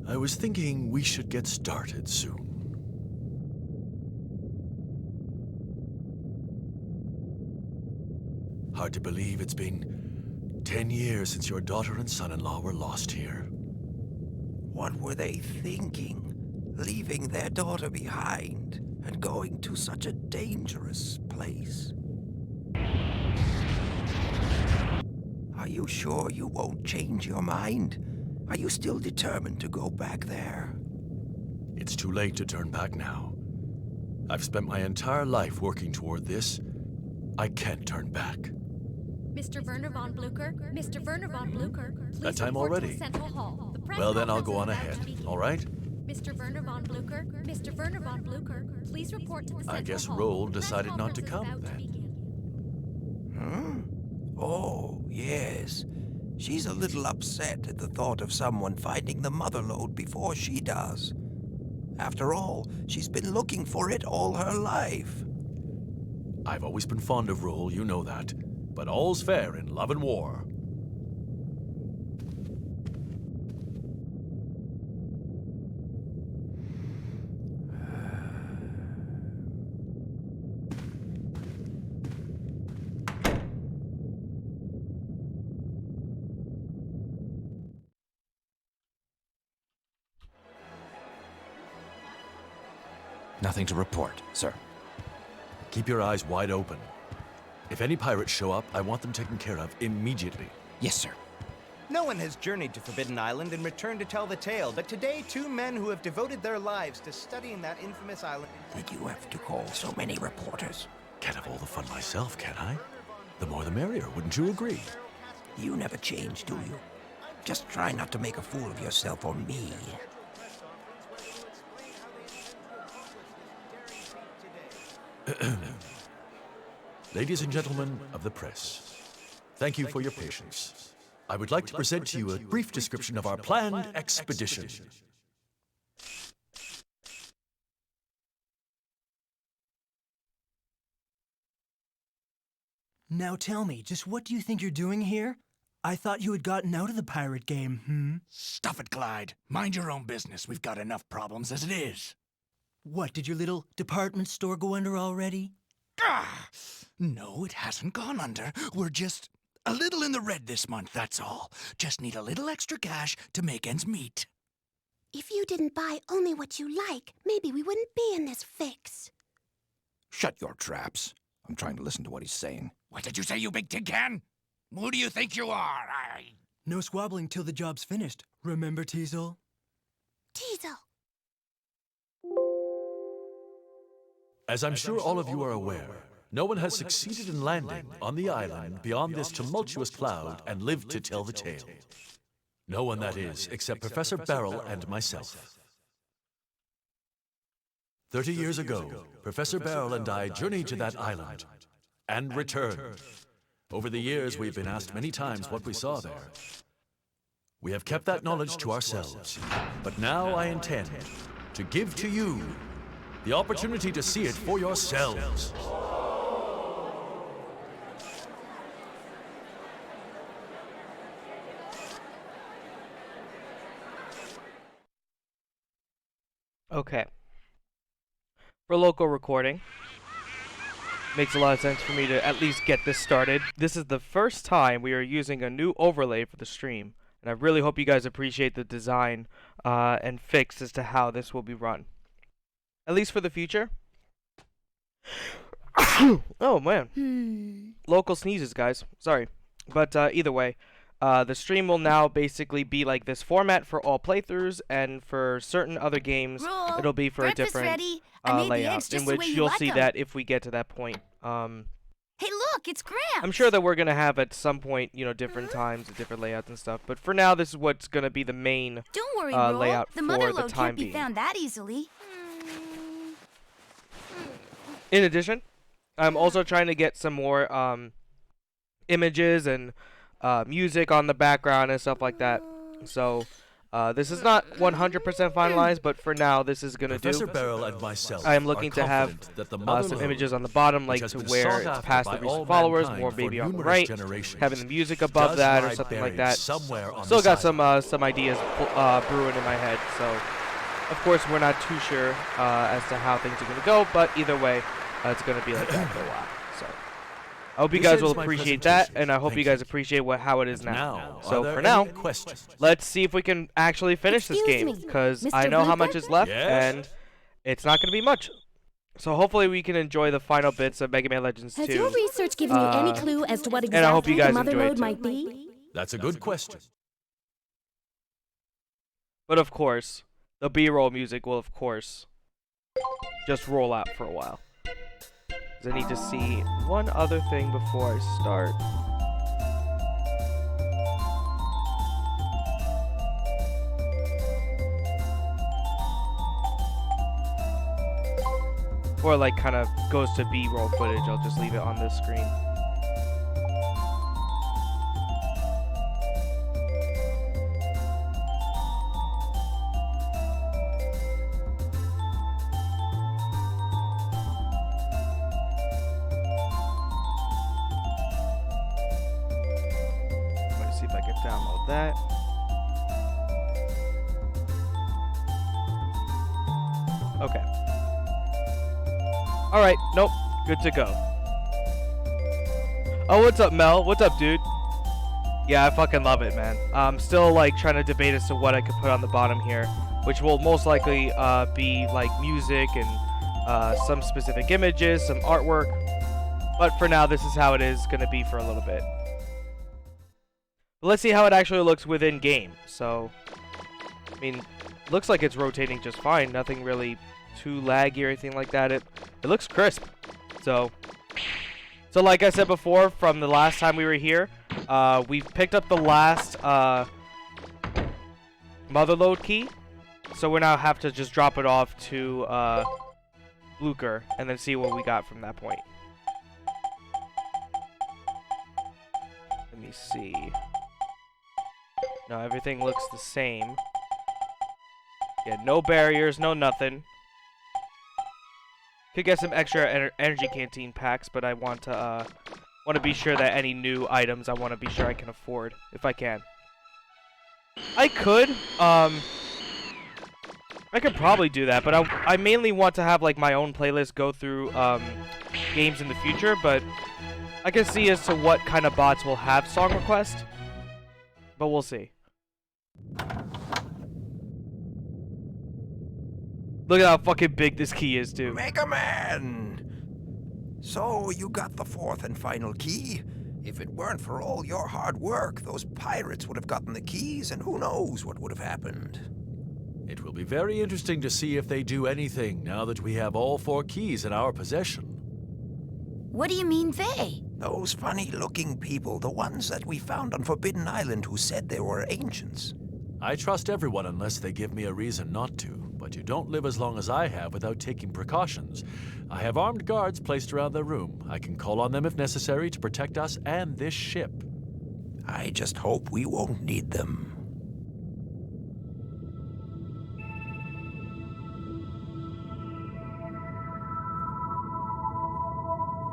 I was thinking we should get started soon. Hard to believe it's been 10 years since your daughter and son-in-law were lost here. What were they thinking? Leaving their daughter behind and going to such a dangerous place? Are you sure you won't change your mind? Are you still determined to go back there? It's too late to turn back now. I've spent my entire life working toward this. I can't turn back. Mr. Werner von Blucher? Mr. Werner von Blucher, please That time report already? to Central Hall. The press Well, then I'll conference go is on about to ahead, begin. all right? Mr. Werner von Blucher? Mr. Werner von Blucher, please report to the Central I guess Hall. Roll The press decided not to conference is come, about to then. begin. Oh, yes. She's a little upset at the thought of someone finding the mother lode before she does. After all, she's been looking for it all her life. I've always been fond of Roll, you know that. But all's fair in love and war. Nothing to report, sir. Keep your eyes wide open. If any pirates show up, I want them taken care of immediately. Yes, sir. No one has journeyed to Forbidden Island and returned to tell the tale, but today 2 men who have devoted their lives to studying that infamous island... Did you have to call so many reporters? Can't have all the fun myself, can I? The more the merrier, wouldn't you agree? You never change, do you? Just try not to make a fool of yourself or me. Ladies and gentlemen of the press, thank you for your patience. I would like to present to you a brief description of our planned expedition. Now tell me, just what do you think you're doing here? I thought you had gotten out of the pirate game, Stuff it, Clyde. Mind your own business. We've got enough problems as it is. What, did your little department store go under already? Ah! No, it hasn't gone under. We're just a little in the red this month, that's all. Just need a little extra cash to make ends meet. If you didn't buy only what you like, maybe we wouldn't be in this fix. Shut your traps. I'm trying to listen to what he's saying. What did you say, you big tin can? Who do you think you are? No squabbling till the job's finished. Remember, Teasel? Teasel. As I'm sure all of you are aware, no one has succeeded in landing on the island beyond this tumultuous cloud and lived to tell the tale. No one, that is, except Professor Barrel and myself. 30 years ago, Professor Barrel and I journeyed to that island and returned. Over the years, we've been asked many times what we saw there. We have kept that knowledge to ourselves, but now I intend to give to you the opportunity to see it for yourselves. Okay. For local recording, makes a lot of sense for me to at least get this started. This is the first time we are using a new overlay for the stream, and I really hope you guys appreciate the design and fix as to how this will be run. At least for the future. Oh, man. Local sneezes, guys. Sorry. But either way, the stream will now basically be like this format for all playthroughs, and for certain other games, Roll. it'll be for a Breakfast different ready. I made the layout, eggs just in the which way you you'll like see 'em. that if we get to that point. Hey, look, it's Gramps. I'm sure that we're going to have at some point, you know, different times, different layouts and stuff. But for now, this is what's going to be the main Don't worry, Roll. layout The mother for the lode time can't be being. found that easily. In addition, I'm also trying to get some more images and music on the background and stuff like that. So This is not 100% finalized, but for now, this is gonna do. Professor Beryl and myself I am looking are to have confident that the mother some lode, images on the bottom, like which has to been where sought it's after past by the recent all followers, mankind more for baby on the numerous right, generations, having the music above does that or lie something like buried that. somewhere on Still this got island. some ideas brewing in my head, so of course we're not too sure as to how things are gonna go, but either way, it's gonna be like that for a while. So I hope you This guys will ends my appreciate that, presentation. and I hope Thank you guys you. appreciate how it is And now. are So there for any now, questions? let's see if we can actually finish this Excuse game, me, because I Mr. know how Blucher? much is left, Yes? and it's not gonna be much. So hopefully we can enjoy the final bits of Mega Man Legends 2. Has your research given you any clue as to what and I hope you exactly the guys mother enjoy it lode too. might be? That's a good question. But of course, the B-roll music will, of course, just roll out for a while. 'Cause I need to see one other thing before I start. Or like kind of goes to B-roll footage, I'll just leave it on this screen. Let me see if I can download that. Okay. Alright, nope. Good to go. Oh, what's up, Mel? What's up, dude? Yeah, I fucking love it, man. I'm still, like, trying to debate as to what I could put on the bottom here, which will most likely be, like, music and some specific images, some artwork. But for now, this is how it is going to be for a little bit. But let's see how it actually looks within game. So, I mean, looks like it's rotating just fine. Nothing really too laggy or anything like that. It looks crisp. So like I said before, from the last time we were here, we've picked up the last mother lode key. So we now have to just drop it off to Blucher and then see what we got from that point. Let me see. No, everything looks the same. Yeah, no barriers, no nothing. Could get some extra energy canteen packs, but I want to be sure that any new items I want to be sure I can afford if I can. I could probably do that, but I mainly want to have like my own playlist go through games in the future, but I can see as to what kind of bots will have song requests, but we'll see. Look at how fucking big this key is, too. Mega Man! So, you got the fourth and final key? If it weren't for all your hard work, those pirates would have gotten the keys, and who knows what would have happened. It will be very interesting to see if they do anything now that we have all 4 keys in our possession. What do you mean they? Those funny-looking people, the ones that we found on Forbidden Island who said they were ancients. I trust everyone unless they give me a reason not to, but you don't live as long as I have without taking precautions. I have armed guards placed around the room. I can call on them if necessary to protect us and this ship. I just hope we won't need them.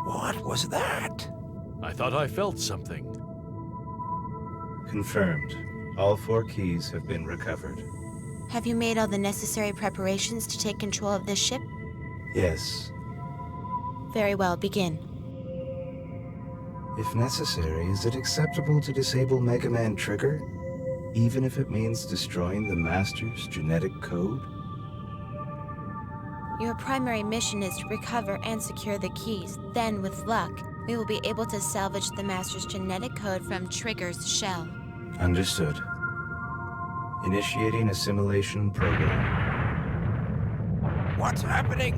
What was that? I thought I felt something. Confirmed. All 4 keys have been recovered. Have you made all the necessary preparations to take control of this ship? Yes. Very well, begin. If necessary, is it acceptable to disable Mega Man Trigger? Even if it means destroying the Master's genetic code? Your primary mission is to recover and secure the keys. Then, with luck, we will be able to salvage the Master's genetic code from Trigger's shell. Understood. Initiating assimilation program. What's happening?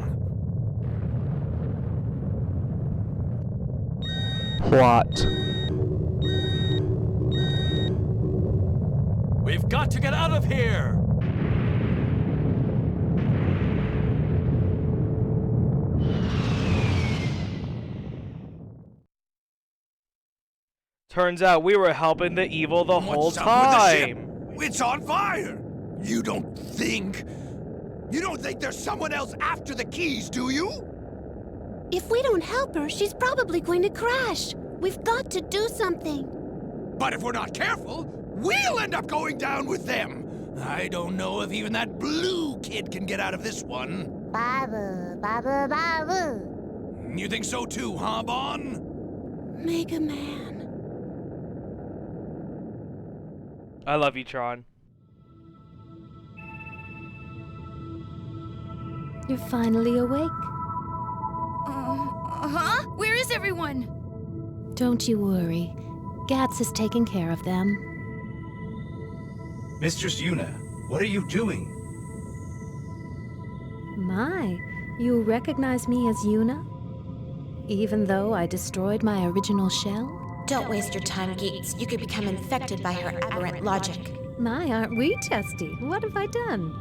Plot. We've got to get out of here! Turns out we were helping the evil the whole time. It's on fire! You don't think there's someone else after the keys, do you? If we don't help her, she's probably going to crash. We've got to do something. But if we're not careful, we'll end up going down with them. I don't know if even that blue kid can get out of this one. Babu, babu, babu. You think so too, huh, Bon? Mega Man. I love you, Tron. You're finally awake. Huh? Where is everyone? Don't you worry. Gats is taking care of them. Mistress Yuna, what are you doing? My, you recognize me as Yuna? Even though I destroyed my original shell? Don't waste your time, Geets. You could become infected by her aberrant logic. My, aren't we testy? What have I done?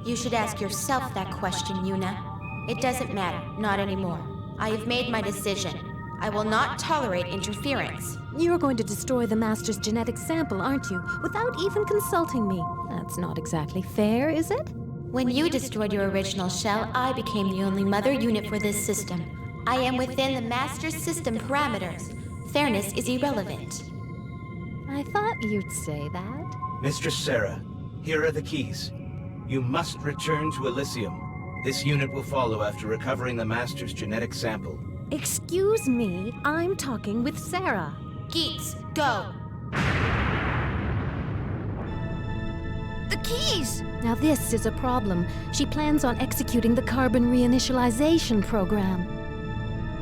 You should ask yourself that question, Yuna. It doesn't matter, not anymore. I have made my decision. I will not tolerate interference. You're going to destroy the Master's genetic sample, aren't you? Without even consulting me. That's not exactly fair, is it? When you destroyed your original shell, I became the only mother unit for this system. I am within the Master's system parameters. Fairness is irrelevant. I thought you'd say that. Mistress Sarah, here are the keys. You must return to Elysium. This unit will follow after recovering the Master's genetic sample. Excuse me, I'm talking with Sarah. Geets, go! The keys! Now this is a problem. She plans on executing the carbon reinitialization program.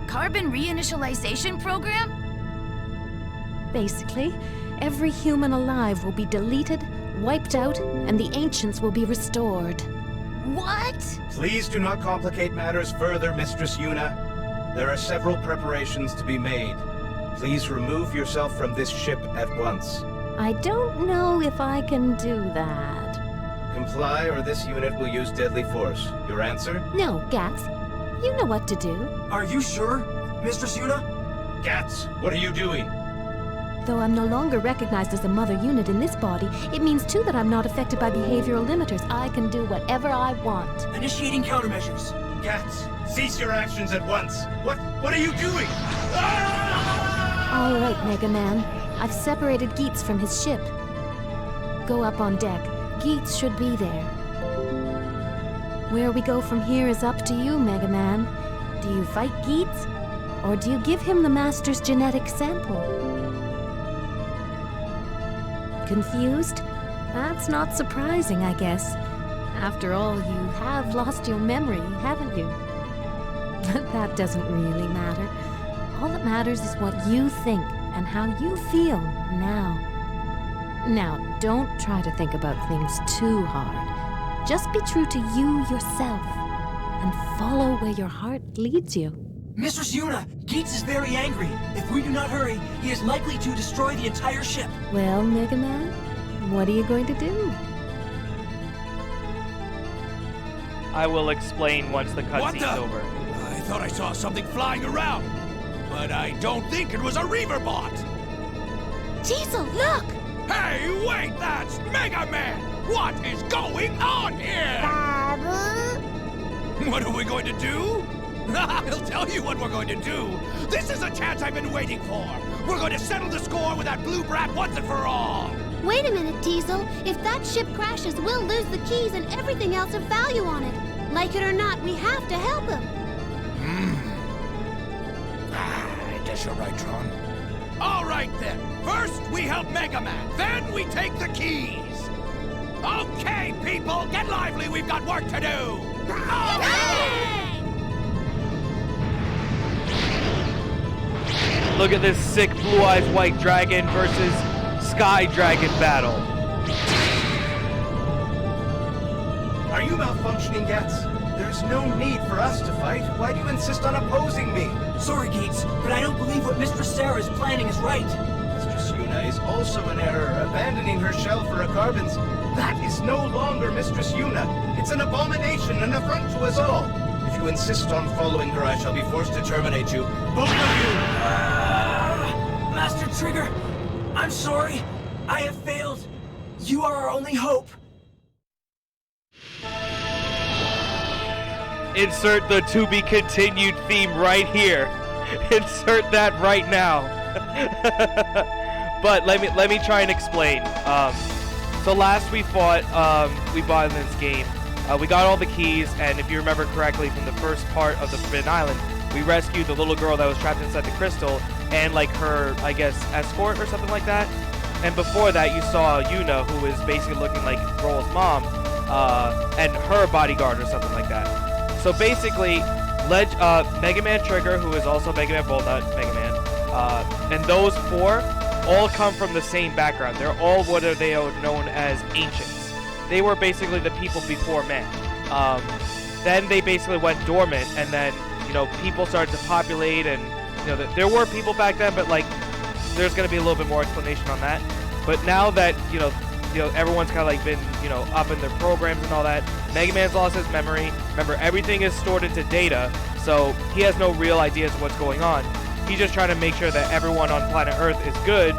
Carbon reinitialization program? Basically, every human alive will be deleted, wiped out, and the ancients will be restored. What? Please do not complicate matters further, Mistress Yuna. There are several preparations to be made. Please remove yourself from this ship at once. I don't know if I can do that. Comply or this unit will use deadly force. Your answer? No, Gats. You know what to do. Are you sure, Mistress Yuna? Gats, what are you doing? Though I'm no longer recognized as a mother unit in this body, it means too that I'm not affected by behavioral limiters. I can do whatever I want. Initiating countermeasures. Gats, cease your actions at once. What are you doing? All right, Mega Man. I've separated Geets from his ship. Go up on deck. Geets should be there. Where we go from here is up to you, Mega Man. Do you fight Geets? Or do you give him the Master's genetic sample? Confused? That's not surprising, I guess. After all, you have lost your memory, haven't you? But that doesn't really matter. All that matters is what you think and how you feel now. Now, don't try to think about things too hard. Just be true to you yourself and follow where your heart leads you. Mistress Yuna, Geets is very angry. If we do not hurry, he is likely to destroy the entire ship. Well, Mega Man, what are you going to do? I will explain once the cutscene's over. I thought I saw something flying around, but I don't think it was a Reaver bot. Diesel, look! Hey, wait, that's Mega Man! What is going on here? Babu? What are we going to do? I'll tell you what we're going to do. This is a chance I've been waiting for. We're going to settle the score with that blue brat once and for all. Wait a minute, Diesel. If that ship crashes, we'll lose the keys and everything else of value on it. Like it or not, we have to help him. I guess you're right, Tron. All right, then. First, we help Mega Man. Then we take the keys. Okay, people, get lively. We've got work to do. Look at this sick Blue Eyes White Dragon versus Sky Dragon battle. Are you malfunctioning, Gats? There's no need for us to fight. Why do you insist on opposing me? Sorry, Geets, but I don't believe what Mistress Sarah is planning is right. Mistress Yuna is also in error, abandoning her shell for a carbons. That is no longer Mistress Yuna. It's an abomination, an affront to us all. If you insist on following her, I shall be forced to terminate you. Both of you! Master Trigger, I'm sorry. I have failed. You are our only hope. Insert the to be continued theme right here. Insert that right now. But let me try and explain. So last we bought this game. We got all the keys, and if you remember correctly from the first part of the Forbidden Island, we rescued the little girl that was trapped inside the crystal and like her, I guess, escort or something like that. And before that, you saw Yuna, who was basically looking like Roll's mom, and her bodyguard or something like that. So basically, Mega Man Trigger, who is also Mega Man Volnut, Mega Man, and those four all come from the same background. They're all what they are known as ancients. They were basically the people before man. Then they basically went dormant, and then people started to populate, and there were people back then, but like there's going to be a little bit more explanation on that. But now that everyone's kind of like been up in their programs and all that, Mega Man's lost his memory. Remember, everything is stored into data, so he has no real ideas of what's going on. He's just trying to make sure that everyone on planet Earth is good.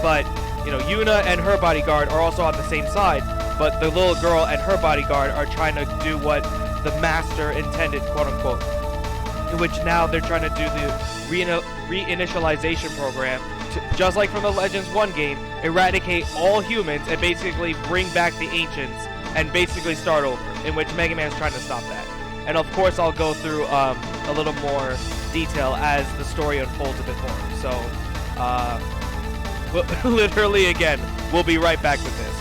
But Yuna and her bodyguard are also on the same side, but the little girl and her bodyguard are trying to do what the master intended, quote unquote, in which now they're trying to do the reinitialization program to, just like from the Legends 1 game, eradicate all humans and basically bring back the ancients and basically start over, in which Mega Man's trying to stop that. And of course I'll go through a little more detail as the story unfolds a bit more. So literally again, we'll be right back with this.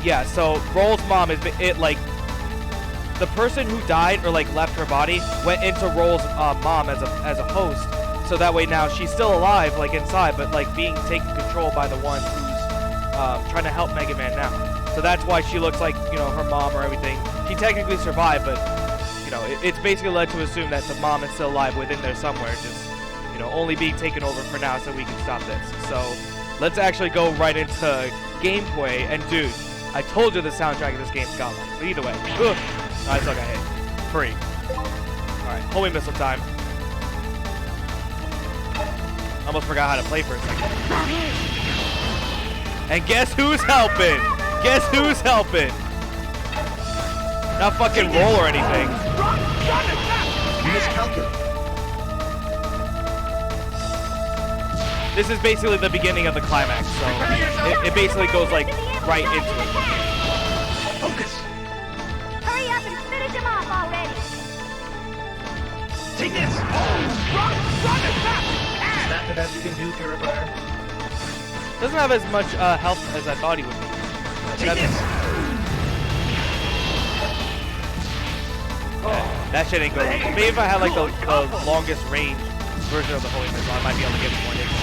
Yeah, so Roll's mom is the person who died or like left her body went into Roll's mom as a host, so that way now she's still alive like inside, but like being taken control by the one who's trying to help Mega Man now. So that's why she looks like her mom or everything. She technically survived, but it's basically led to assume that the mom is still alive within there somewhere, just only being taken over for now so we can stop this. So let's actually go right into gameplay. And dude, I told you the soundtrack of this game's godlike. But either way, ugh. No, I still got hit. Free. Alright, homing missile time. Almost forgot how to play for a second. And guess who's helping? Guess who's helping? Not fucking Roll or anything. This is basically the beginning of the climax, so it basically goes like right into it. Focus. Hurry up and finish him off already! Take this! Run as fast! Is that the best you can do, Purifier? Doesn't have as much health as I thought he would be. Take this! That shit ain't good. Maybe if I had like the longest range version of the Holy Missile, I might be able to get more hits.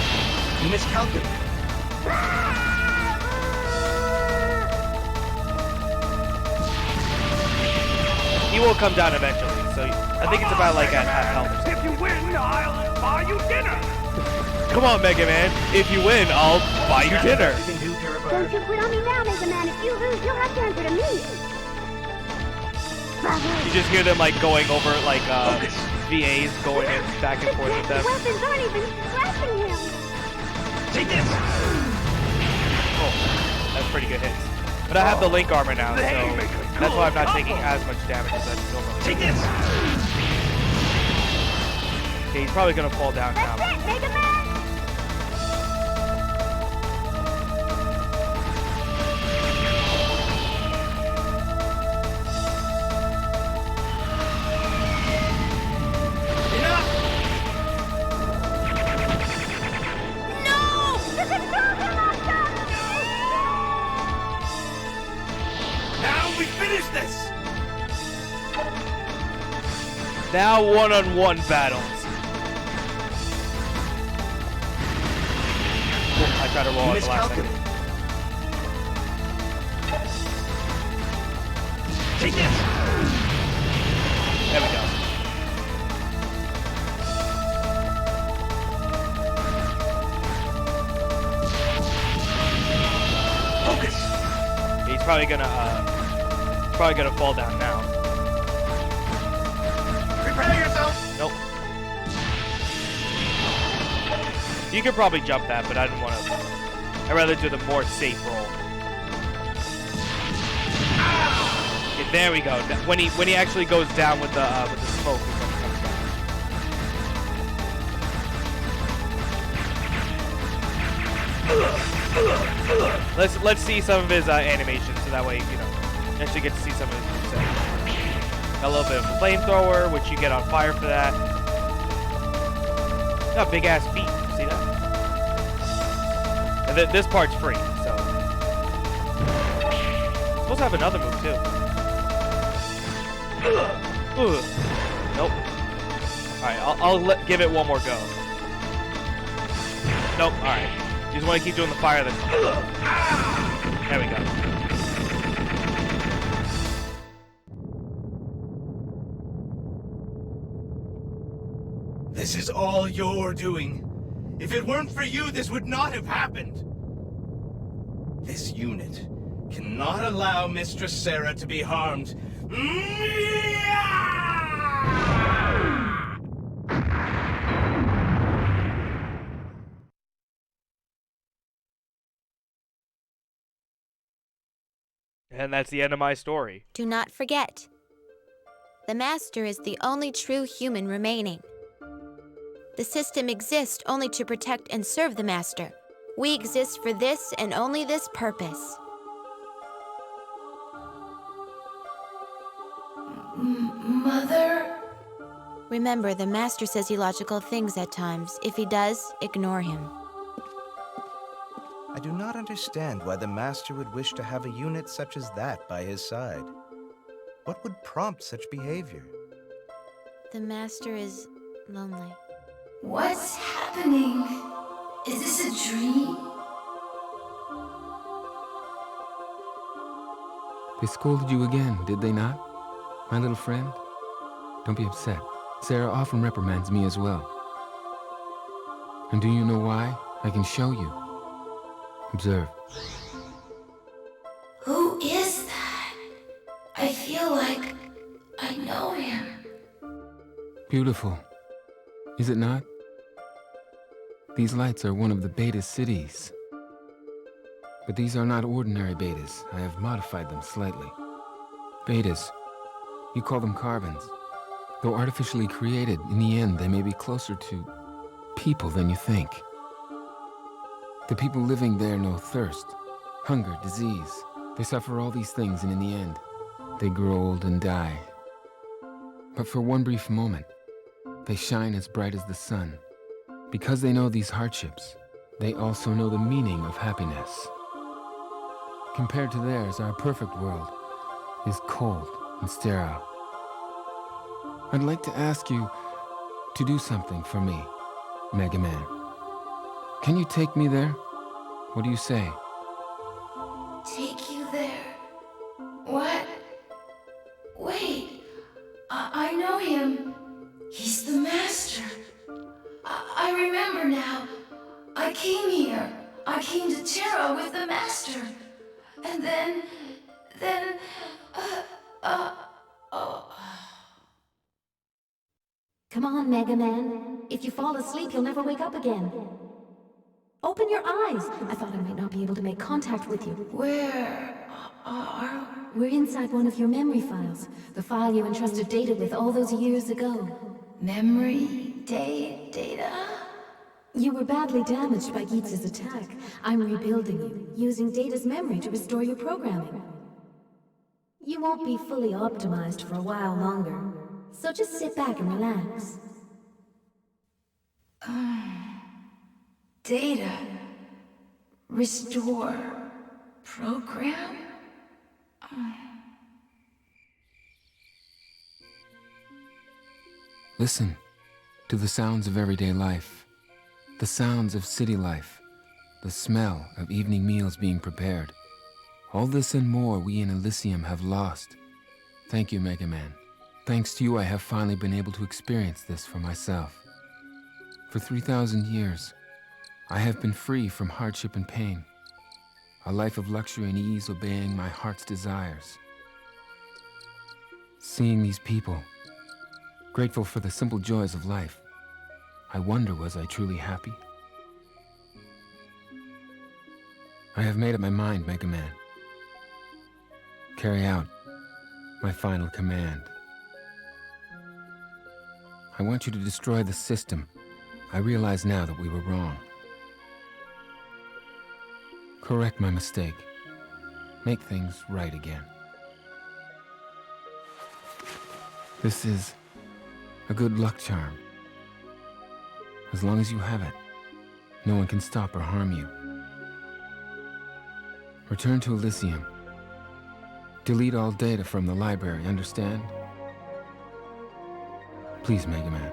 You miscalculated. He will come down eventually, so I think it's about like at half health or something. If you win, I'll buy you dinner! Come on, Mega Man. If you win, I'll buy you dinner. Don't you quit on me now, Mega Man. If you lose, you'll have to answer to me. You just hear them like going over like VAs going in back and forth with them. The weapons aren't even scratching him. Take this! Oh, that's pretty good hits. But I have the Link armor now, so that's why I'm not taking as much damage as I normally do. Take this! Okay, he's probably gonna fall down now. That's it, Mega Man! Now one-on-one battles. Oh, I tried to roll at the last second. Take this! There we go. Focus! He's probably gonna fall down now. Prepare yourself! Nope. You could probably jump that, but I didn't want to. I'd rather do the more safe roll. Okay, there we go. When he actually goes down with the smoke. Let's see some of his animations, so that way you actually get to see some of his moveset. Got a little bit of a flamethrower, which you get on fire for that. Got big ass feet. See that? And this part's free, so. Supposed to have another move too. Nope. All right, I'll give it one more go. Nope. All right. You just want to keep doing the fire. Then. There we go. This is all your doing. If it weren't for you, this would not have happened. This unit cannot allow Mistress Sarah to be harmed. And that's the end of my story. Do not forget, the Master is the only true human remaining. The system exists only to protect and serve the Master. We exist for this and only this purpose. Mother? Remember, the Master says illogical things at times. If he does, ignore him. I do not understand why the Master would wish to have a unit such as that by his side. What would prompt such behavior? The Master is lonely. What's happening? Is this a dream? They scolded you again, did they not? My little friend? Don't be upset. Sarah often reprimands me as well. And do you know why? I can show you. Observe. Who is that? I feel like I know him. Beautiful. Is it not? These lights are one of the beta cities. But these are not ordinary betas. I have modified them slightly. Betas. You call them carbons. Though artificially created, in the end, they may be closer to people than you think. The people living there know thirst, hunger, disease. They suffer all these things, and in the end, they grow old and die. But for one brief moment, they shine as bright as the sun. Because they know these hardships, they also know the meaning of happiness. Compared to theirs, our perfect world is cold and sterile. I'd like to ask you to do something for me, Mega Man. Can you take me there? What do you say? Take you there? What? Wait, I know him. He's the Master. I remember now. I came here. I came to Terra with the Master. And then... Come on, Mega Man. If you fall asleep, you'll never wake up again. Open your eyes. I thought I might not be able to make contact with you. Where are... We're inside one of your memory files. The file you entrusted Data with all those years ago. Memory? Data? You were badly damaged by Geetz's attack. I'm rebuilding you, using Data's memory to restore your programming. You won't be fully optimized for a while longer, so just sit back and relax. Data. Restore. Program? Listen to the sounds of everyday life, the sounds of city life, the smell of evening meals being prepared. All this and more we in Elysium have lost. Thank you, Mega Man. Thanks to you, I have finally been able to experience this for myself. For 3,000 years, I have been free from hardship and pain. A life of luxury and ease, obeying my heart's desires. Seeing these people, grateful for the simple joys of life, I wonder, was I truly happy? I have made up my mind, Mega Man. Carry out My final command. I want you to destroy the system. I realize now that we were wrong. Correct my mistake. Make things right again. This is a good luck charm. As long as you have it, no one can stop or harm you. Return to Elysium. Delete all data from the library, understand? Please, Mega Man.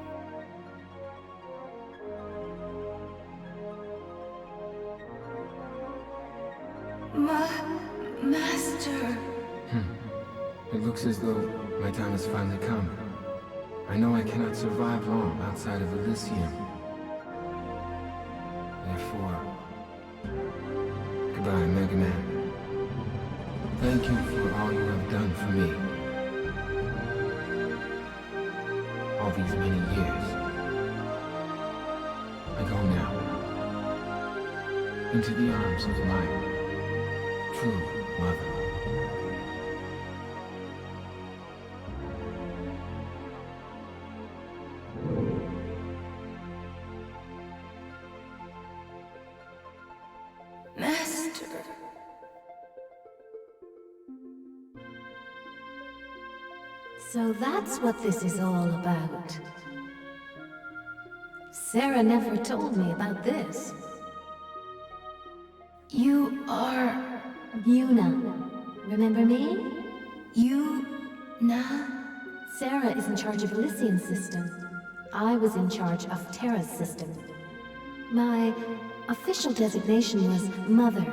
Master. It looks as though my time has finally come. I know I cannot survive long outside of Elysium. Therefore, goodbye, Mega Man. Thank you for all you have done for me. All these many years. I go now. Into the arms of my true mother. Master. So that's what this is all about. Sarah never told me about this. You are... Yuna. Remember me? Yuna? Sarah is in charge of Elysium's system. I was in charge of Terra's system. My official designation was Mother.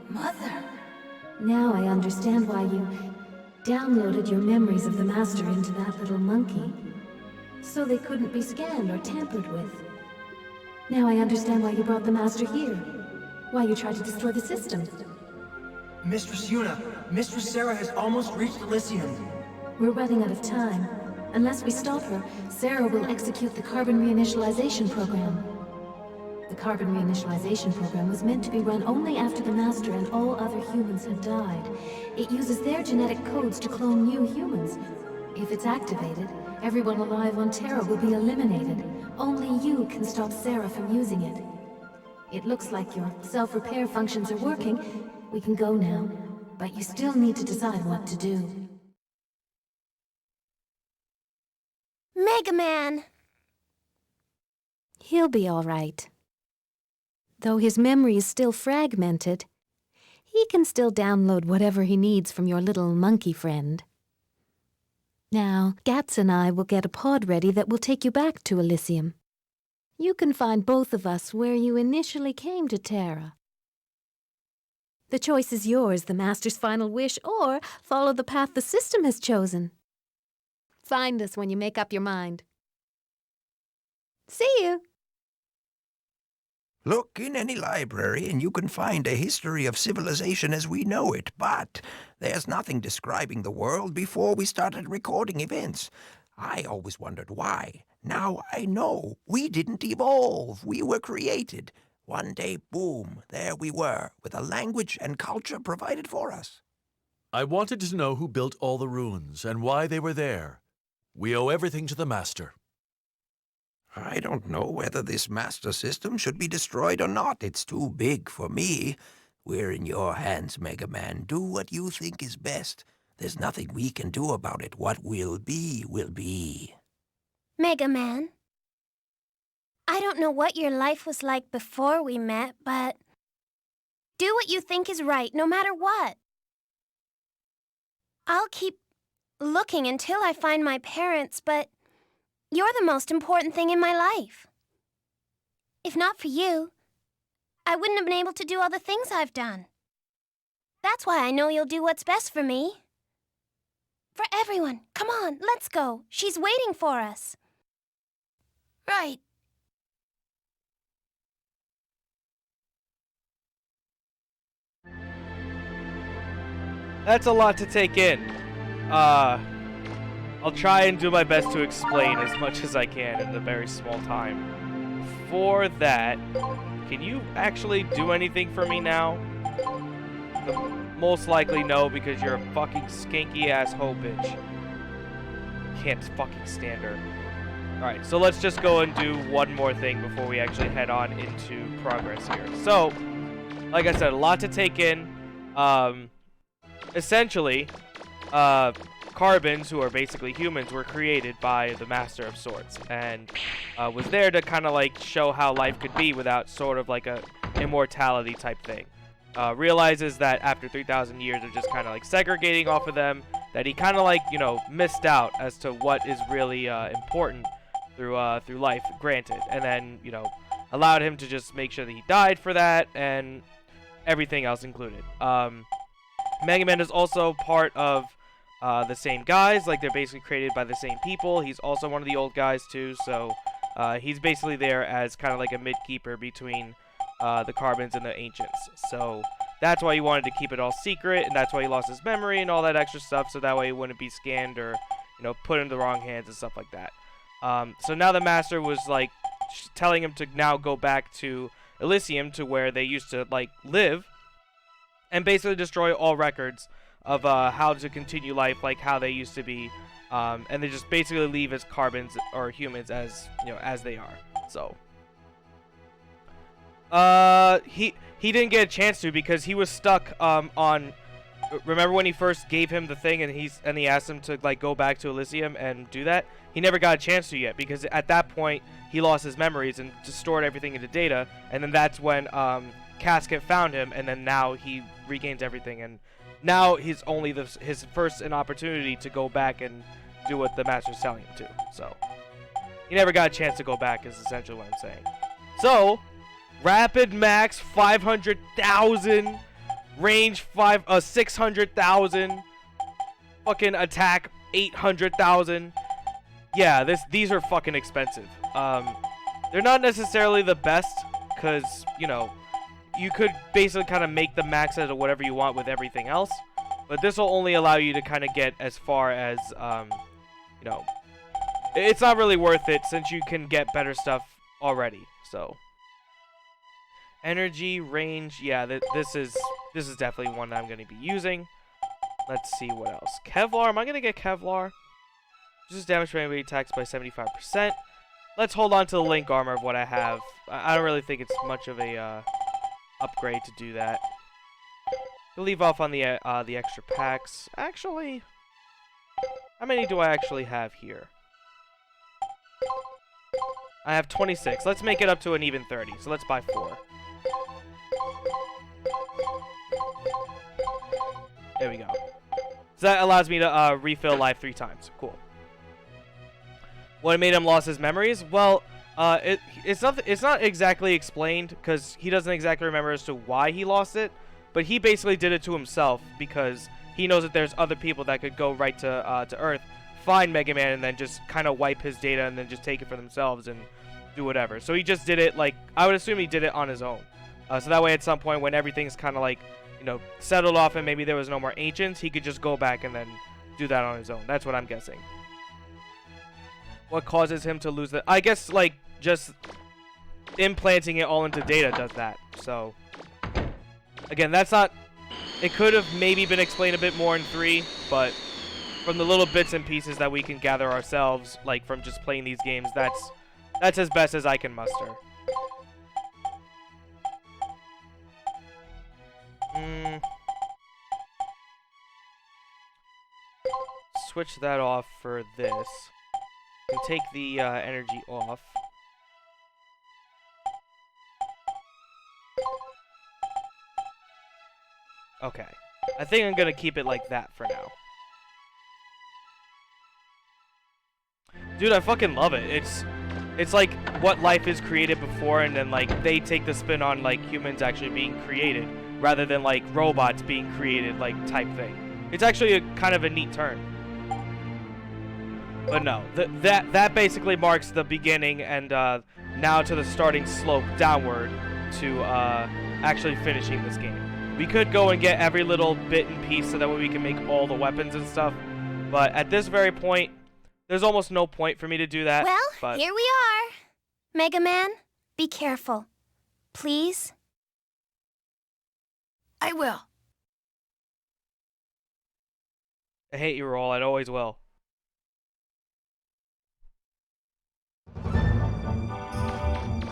Mother? Now I understand why you downloaded your memories of the Master into that little monkey. So they couldn't be scanned or tampered with. Now I understand why you brought the Master here. Why you tried to destroy the system. Mistress Yuna, Mistress Sarah has almost reached Elysium. We're running out of time. Unless we stop her, Sarah will execute the carbon reinitialization program. The carbon reinitialization program was meant to be run only after the Master and all other humans had died. It uses their genetic codes to clone new humans. If it's activated, everyone alive on Terra will be eliminated. Only you can stop Sarah from using it. It looks like your self-repair functions are working. We can go now, but you still need to decide what to do. Mega Man! He'll be all right. Though his memory is still fragmented, he can still download whatever he needs from your little monkey friend. Now, Gats and I will get a pod ready that will take you back to Elysium. You can find both of us where you initially came to Terra. The choice is yours, the Master's final wish, or follow the path the system has chosen. Find us when you make up your mind. See you! Look in any library and you can find a history of civilization as we know it, but there's nothing describing the world before we started recording events. I always wondered why. Now I know. We didn't evolve. We were created. One day, boom, there we were, with a language and culture provided for us. I wanted to know who built all the ruins and why they were there. We owe everything to the Master. I don't know whether this master system should be destroyed or not. It's too big for me. We're in your hands, Mega Man. Do what you think is best. There's nothing we can do about it. What will be, will be. Mega Man, I don't know what your life was like before we met, but do what you think is right, no matter what. I'll keep looking until I find my parents, but you're the most important thing in my life. If not for you, I wouldn't have been able to do all the things I've done. That's why I know you'll do what's best for me. For everyone, come on, let's go. She's waiting for us. Right. That's a lot to take in. I'll try and do my best to explain as much as I can in a very small time. For that, can you actually do anything for me now? Most likely no, because you're a fucking skanky ass hoe bitch. Can't fucking stand her. Alright, so let's just go and do one more thing before we actually head on into progress here. So, like I said, a lot to take in. Essentially, carbons, who are basically humans, were created by the Master of Sorts, and was there to kind of like show how life could be without sort of like a immortality type thing. Realizes that after 3,000 years of just kind of like segregating off of them, that he kind of like, you know, missed out as to what is really important through life, granted, and then, you know, allowed him to just make sure that he died for that, and everything else included. Mega Man is also part of the same guys, like they're basically created by the same people. He's also one of the old guys too, so he's basically there as kind of like a mid-keeper between the Carbons and the Ancients. So that's why he wanted to keep it all secret, and that's why he lost his memory and all that extra stuff, so that way he wouldn't be scanned or, you know, put in the wrong hands and stuff like that. So now the Master was like telling him to now go back to Elysium, to where they used to like live, and basically destroy all records of how to continue life like how they used to be, and they just basically leave as carbons or humans as, you know, as they are. So he didn't get a chance to, because he was stuck on. Remember when he first gave him the thing and he asked him to like go back to Elysium and do that? He never got a chance to yet, because at that point he lost his memories and just stored everything into data, and then that's when Casket found him, and then now he regains everything, and now he's only his first an opportunity to go back and do what the Master's telling him to. So he never got a chance to go back, is essentially what I'm saying. So rapid max 500,000, range 600,000, fucking attack 800,000. Yeah, these are fucking expensive. They're not necessarily the best, because, you know, you could basically kind of make the max out of whatever you want with everything else, but this will only allow you to kind of get as far as, you know, it's not really worth it since you can get better stuff already. So energy, range, yeah, this is definitely one that I'm going to be using. Let's see what else. Kevlar, am I going to get Kevlar? Reduces damage from enemy attacks by 75%. Let's hold on to the Link armor of what I have. I don't really think it's much of a upgrade to do that. We'll leave off on the extra packs. Actually, how many do I actually have here? I have 26. Let's make it up to an even 30. So let's buy 4. There we go. So that allows me to refill life 3 times. Cool. What made him lose his memories? Well, it's not exactly explained, because he doesn't exactly remember as to why he lost it, but he basically did it to himself, because he knows that there's other people that could go right to Earth, find Mega Man, and then just kind of wipe his data and then just take it for themselves and do whatever. So he just did it, like, I would assume he did it on his own. So that way at some point when everything's kind of like, you know, settled off and maybe there was no more Ancients, he could just go back and then do that on his own. That's what I'm guessing. What causes him to lose the... I guess, like, just implanting it all into data does that. So, again, that's not... It could have maybe been explained a bit more in 3, but from the little bits and pieces that we can gather ourselves, like, from just playing these games, that's as best as I can muster. Switch that off for this. And take the energy off. Okay. I think I'm gonna keep it like that for now. Dude, I fucking love it. It's like what life is created before, and then like they take the spin on like humans actually being created rather than like robots being created, like type thing. It's actually a kind of a neat turn. But no, that basically marks the beginning and now to the starting slope downward to actually finishing this game. We could go and get every little bit and piece so that way we can make all the weapons and stuff. But at this very point, there's almost no point for me to do that. Well, here we are. Mega Man, be careful. Please? I will. I hate you, Roll. I always will.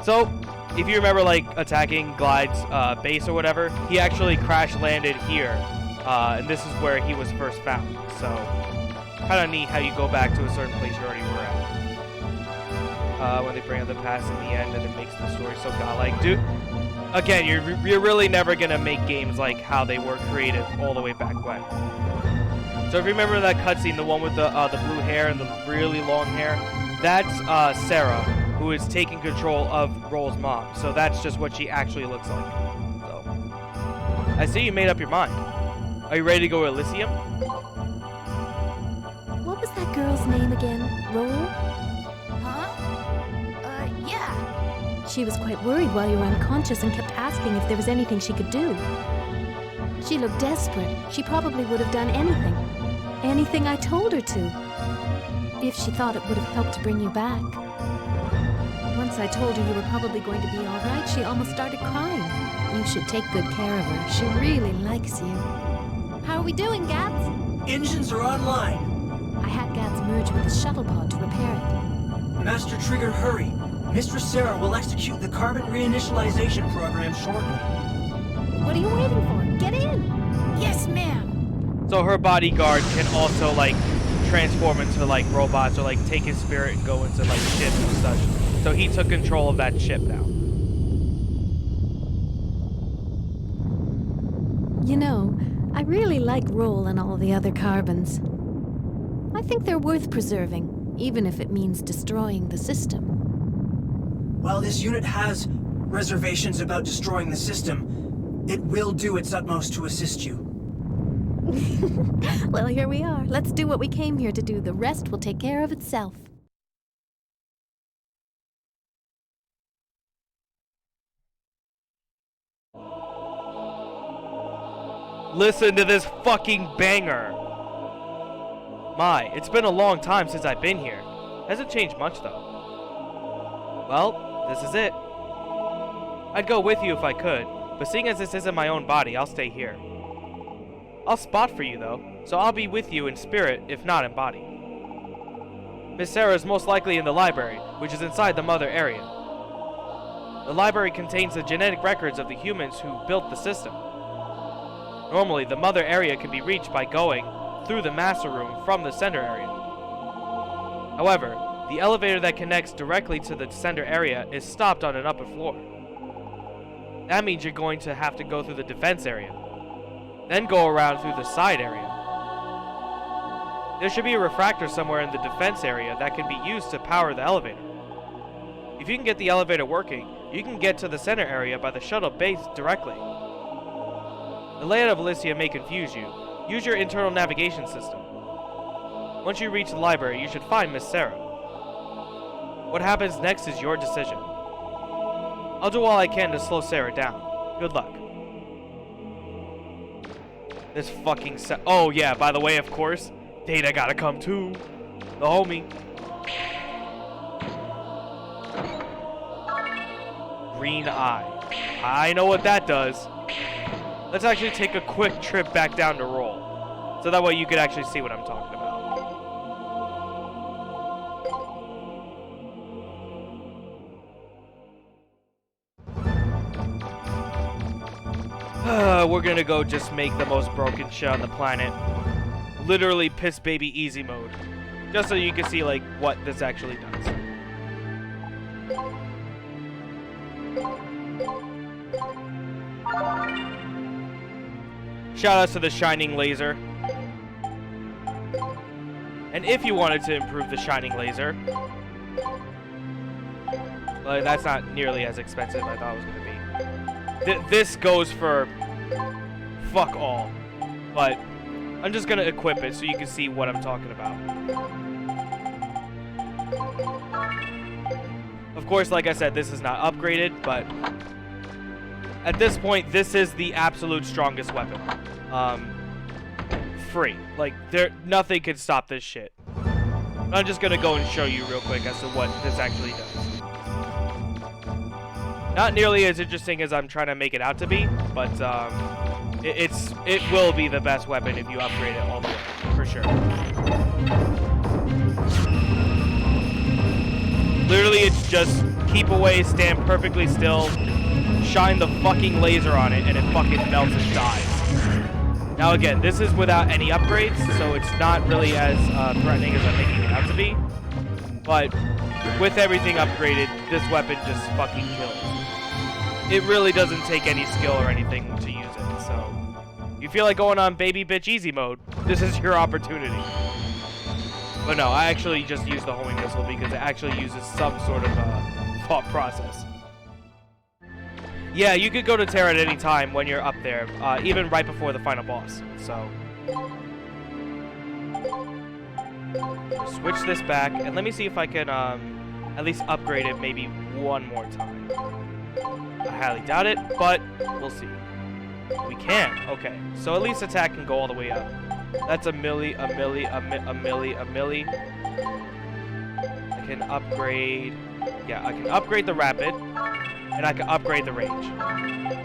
So, if you remember, like, attacking Glide's base or whatever, he actually crash landed here. And this is where he was first found. So, kind of neat how you go back to a certain place you already were at. When they bring up the past in the end, and it makes the story so godlike. Dude, again, you're really never going to make games like how they were created all the way back when. So if you remember that cutscene, the one with the blue hair and the really long hair, that's Sarah, who is taking control of Roll's mom. So that's just what she actually looks like. So I see you made up your mind. Are you ready to go to Elysium? What was that girl's name again? Roll? Huh? Yeah. She was quite worried while you were unconscious and kept asking if there was anything she could do. She looked desperate. She probably would have done anything. Anything I told her to. If she thought it would have helped to bring you back. Once I told her you were probably going to be all right, she almost started crying. You should take good care of her. She really likes you. How are we doing, Gats? Engines are online. I had Gats merge with the shuttle pod to repair it. Master Trigger, hurry. Mistress Sarah will execute the carbon reinitialization program shortly. What are you waiting for? Get in! Yes, ma'am. So her bodyguard can also, like, transform into, like, robots or, like, take his spirit and go into, like, ships and such. So he took control of that ship now. You know, I really like Roll and all the other carbons. I think they're worth preserving, even if it means destroying the system. While this unit has reservations about destroying the system, it will do its utmost to assist you. Well, here we are. Let's do what we came here to do. The rest will take care of itself. Listen to this fucking banger. My, it's been a long time since I've been here. Hasn't changed much, though. Well, this is it. I'd go with you if I could, but seeing as this isn't my own body, I'll stay here. I'll spot for you, though, so I'll be with you in spirit, if not in body. Miss Sarah is most likely in the library, which is inside the mother area. The library contains the genetic records of the humans who built the system. Normally, the mother area can be reached by going through the master room from the center area. However, the elevator that connects directly to the center area is stopped on an upper floor. That means you're going to have to go through the defense area, then go around through the side area. There should be a refractor somewhere in the defense area that can be used to power the elevator. If you can get the elevator working, you can get to the center area by the shuttle base directly. The layout of Elysium may confuse you. Use your internal navigation system. Once you reach the library, you should find Miss Sarah. What happens next is your decision. I'll do all I can to slow Sarah down. Good luck. This fucking oh yeah, by the way, of course, Data gotta come too. The homie. Green eye. I know what that does. Let's actually take a quick trip back down to Roll. So that way you could actually see what I'm talking about. We're gonna go just make the most broken shit on the planet. Literally piss baby easy mode. Just so you can see like what this actually does. Shout out to the shining laser. And if you wanted to improve the shining laser, well, that's not nearly as expensive as I thought it was going to be. This goes for fuck all. But I'm just going to equip it so you can see what I'm talking about. Of course, like I said, this is not upgraded, but at this point, this is the absolute strongest weapon. Free. Like, nothing can stop this shit. I'm just gonna go and show you real quick as to what this actually does. Not nearly as interesting as I'm trying to make it out to be, but it will be the best weapon if you upgrade it all the way, for for sure. Literally, it's just keep away, stand perfectly still, shine the fucking laser on it, and it fucking melts and dies. Now again, this is without any upgrades, so it's not really as threatening as I'm making it out to be. But with everything upgraded, this weapon just fucking kills. It really doesn't take any skill or anything to use it, so if you feel like going on baby bitch easy mode, this is your opportunity. But no, I actually just use the homing missile because it actually uses some sort of thought process. Yeah, you could go to Terra at any time when you're up there, even right before the final boss. So, switch this back, and let me see if I can at least upgrade it maybe one more time. I highly doubt it, but we'll see. We can. Okay, so at least attack can go all the way up. That's a milli. I can upgrade. Yeah, I can upgrade the rapid, and I can upgrade the range.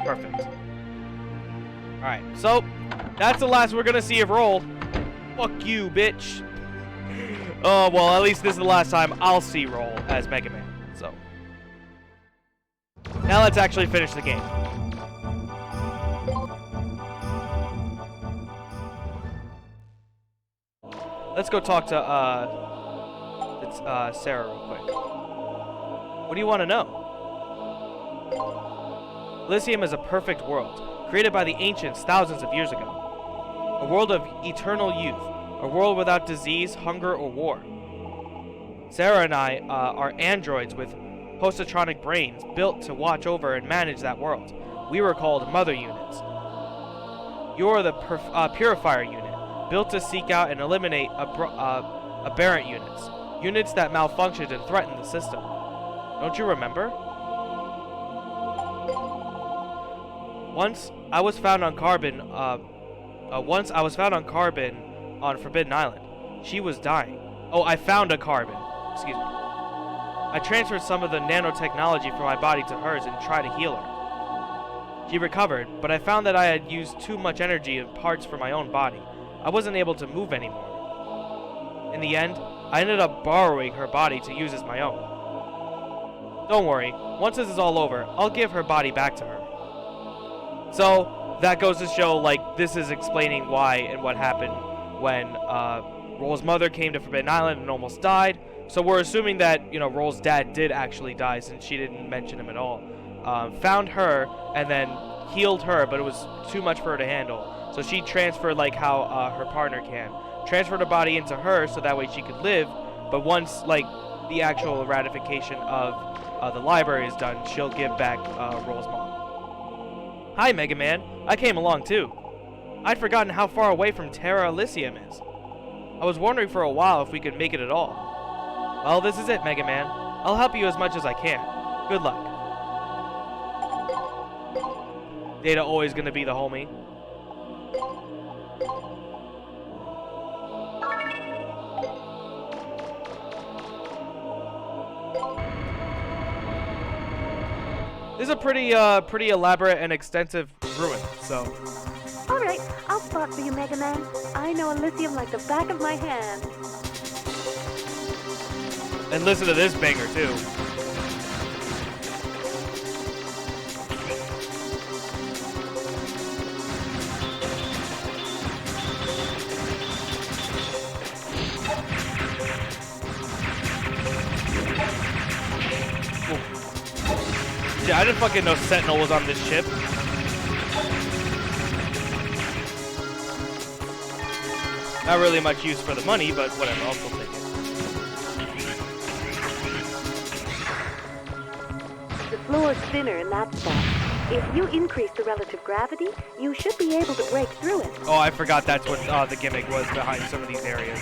Perfect. All right, so that's the last we're gonna see of Roll. Fuck you, bitch. Oh well, at least this is the last time I'll see Roll as Mega Man. So now let's actually finish the game. Let's go talk to Sarah real quick. What do you want to know? Elysium is a perfect world, created by the ancients thousands of years ago. A world of eternal youth, a world without disease, hunger, or war. Sarah and I are androids with positronic brains built to watch over and manage that world. We were called Mother Units. You're the Purifier Unit, built to seek out and eliminate aberrant units. Units that malfunctioned and threatened the system. Don't you remember? Once I was found on Carbon on Forbidden Island. She was dying. Oh, I found a Carbon. Excuse me. I transferred some of the nanotechnology from my body to hers and tried to heal her. She recovered, but I found that I had used too much energy and parts for my own body. I wasn't able to move anymore. In the end, I ended up borrowing her body to use as my own. Don't worry, once this is all over, I'll give her body back to her. So, that goes to show, like, this is explaining why and what happened when Roll's mother came to Forbidden Island and almost died. So we're assuming that, you know, Roll's dad did actually die since she didn't mention him at all. Found her and then healed her, but it was too much for her to handle. So she transferred, like how her partner can. Transferred her body into her so that way she could live, but once, like, the actual ratification of the library is done, she'll give back Roll's mom. Hi, Mega Man. I came along, too. I'd forgotten how far away from Terra Elysium is. I was wondering for a while if we could make it at all. Well, this is it, Mega Man. I'll help you as much as I can. Good luck. Data always gonna be the homie. This is a pretty elaborate and extensive ruin, so. Alright, I'll spot for you, Mega Man. I know Elysium like the back of my hand. And listen to this banger, too. Yeah, I didn't fucking know Sentinel was on this ship. Not really much use for the money, but whatever, I'll still take it. The floor's thinner in that spot. If you increase the relative gravity, you should be able to break through it. Oh, I forgot that's what the gimmick was behind some of these areas.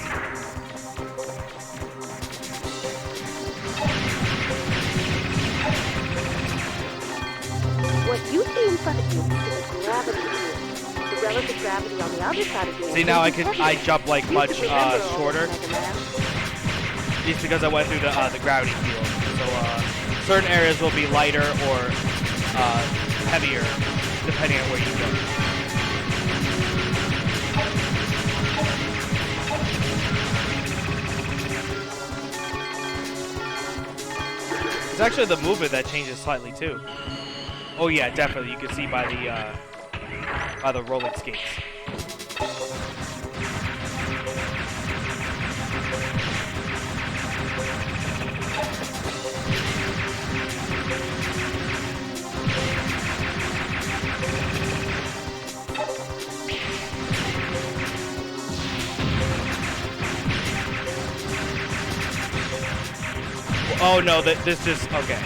What you see in front of you is the gravity field. The relative gravity on the other side of you. See, now I jump like much shorter. Just because I went through the gravity field. So certain areas will be lighter or heavier depending on where you go. It's actually the movement that changes slightly too. Oh yeah, definitely. You can see by the rolling skates. Oh no, this just, okay.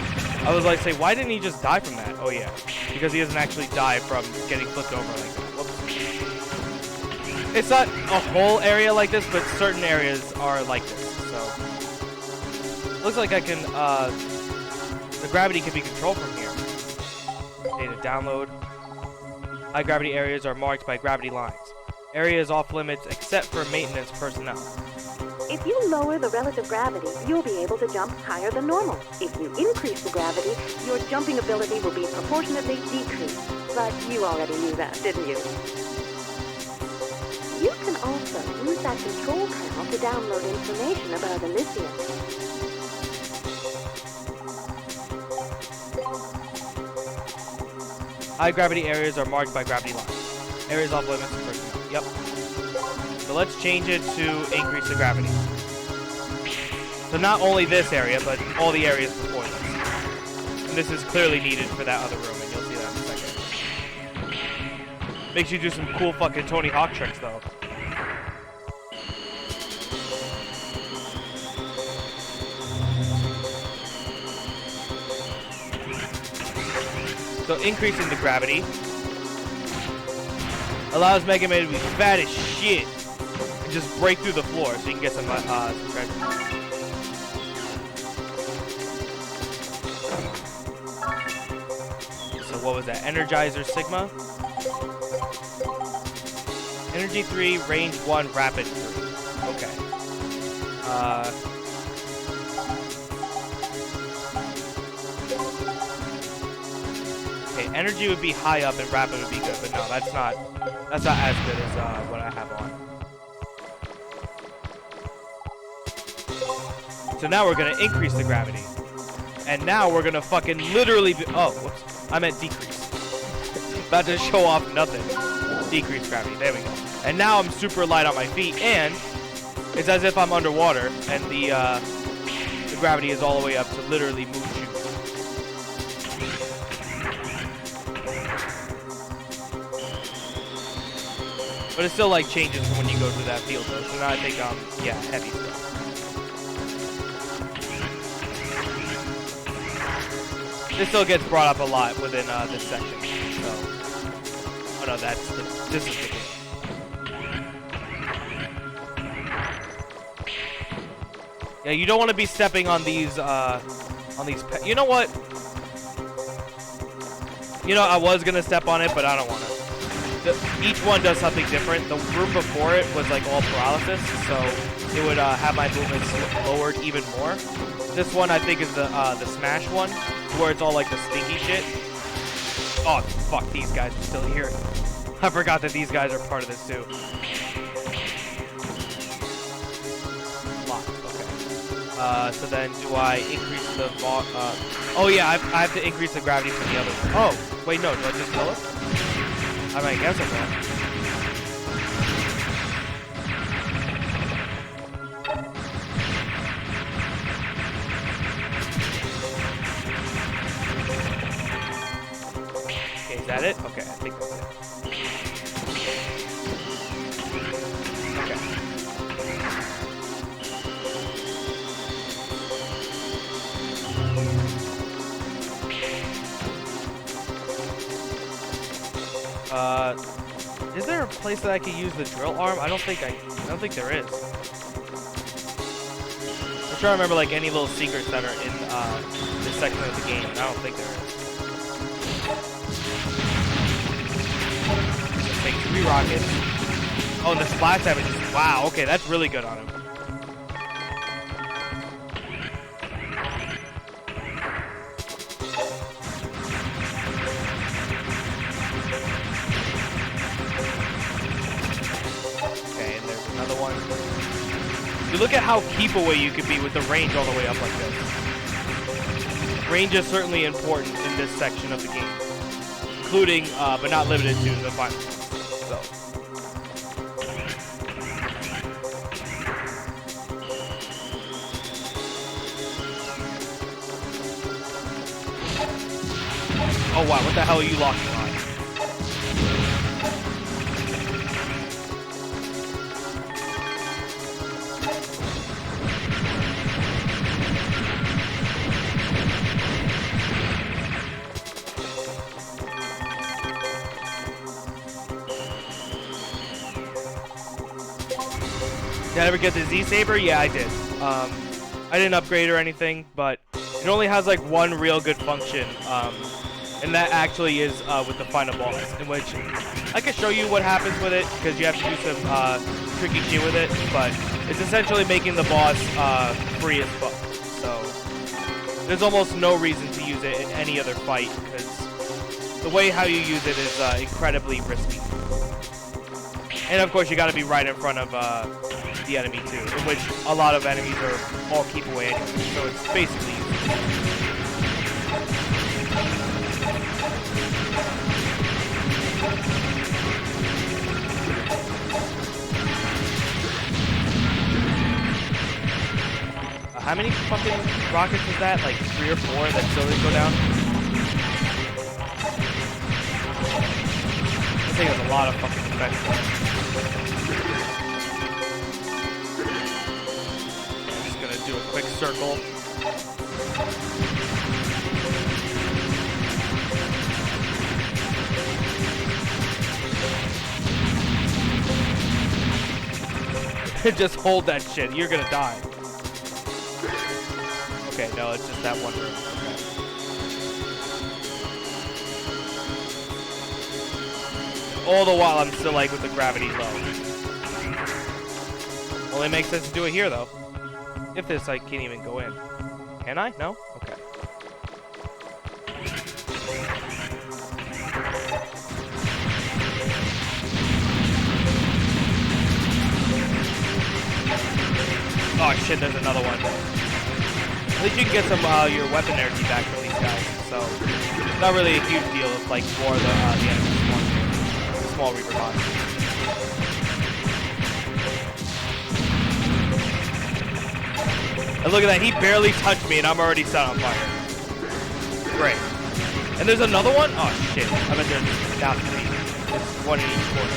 I was like, say, why didn't he just die from that? Oh yeah, because he doesn't actually die from getting flipped over like that. Whoops. It's not a whole area like this, but certain areas are like this, so. Looks like I can, the gravity can be controlled from here. Data download. High gravity areas are marked by gravity lines. Area is off limits except for maintenance personnel. If you lower the relative gravity, you'll be able to jump higher than normal. If you increase the gravity, your jumping ability will be proportionately decreased. But you already knew that, didn't you? You can also use that control panel to download information about Elysium. High gravity areas are marked by gravity lines. Areas off limits to personnel. Yep. So let's change it to increase the gravity. So not only this area, but all the areas before this. And this is clearly needed for that other room, and you'll see that in a second. Makes you do some cool fucking Tony Hawk tricks, though. So increasing the gravity allows Mega Man to be fat as shit and just break through the floor so you can get some treasure. So what was that? Energizer Sigma? Energy 3, range 1, rapid 3. Okay. Okay, energy would be high up and rapid would be good, but no, that's not as good as what I have on. So now we're gonna increase the gravity. And now we're gonna fucking literally be, oh, whoops. I meant decrease. About to show off nothing. Decrease gravity, there we go. And now I'm super light on my feet, and it's as if I'm underwater, and the gravity is all the way up to literally move shoes. But it still like changes from when you go through that field though. So now I think yeah, heavy stuff. This still gets brought up a lot within this section. So, oh no, this is the game. Yeah, you don't want to be stepping on these you know what? You know, I was gonna step on it, but I don't want to. Each one does something different. The room before it was like all paralysis, so it would have my movements lowered even more. This one I think is the smash one, where it's all like the stinky shit. Oh fuck, these guys are still here. I forgot that these guys are part of this too. Locked, okay. So then do I increase the oh yeah, I have to increase the gravity for the other one. Oh, wait, no, do I just kill it? I mean, I guess I will. Okay, is that it? Okay, I think that's it. Is there a place that I could use the drill arm? I don't think there is. I'm trying to remember like any little secrets that are in this section of the game, and I don't think there is. Just take 3 rockets. Oh, and the splash damage is, wow, okay, that's really good on him. You look at how keep away you could be with the range all the way up like this. range is certainly important in this section of the game, including, but not limited to, the final boss. So. Oh wow, what the hell are you locking on? Did I ever get the Z-Saber? Yeah, I did. I didn't upgrade or anything, but it only has like one real good function, and that actually is with the final boss, in which I can show you what happens with it, because you have to do some tricky shit with it, but it's essentially making the boss free as fuck. So there's almost no reason to use it in any other fight, because the way how you use it is incredibly risky. And of course you gotta be right in front of the enemy too, in which a lot of enemies are all keep away anyway, so it's basically how many fucking rockets is that? Like 3 or 4 that still didn't go down? I think there's a lot of fucking defense. Do a quick circle. Just hold that shit. You're gonna die. Okay, no, it's just that one room. Okay. All the while, I'm still like with the gravity low. Only makes sense to do it here, though. If this, I can't even go in. Can I? No? Okay. Oh shit, there's another one. At least you can get some your weapon energy back from these guys, so it's not really a huge deal if like more of the enemies spawn. The small Reaper bots. And look at that, he barely touched me and I'm already set on fire. Great. And there's another one? Oh shit. I bet there's got to be. There's one in each corner.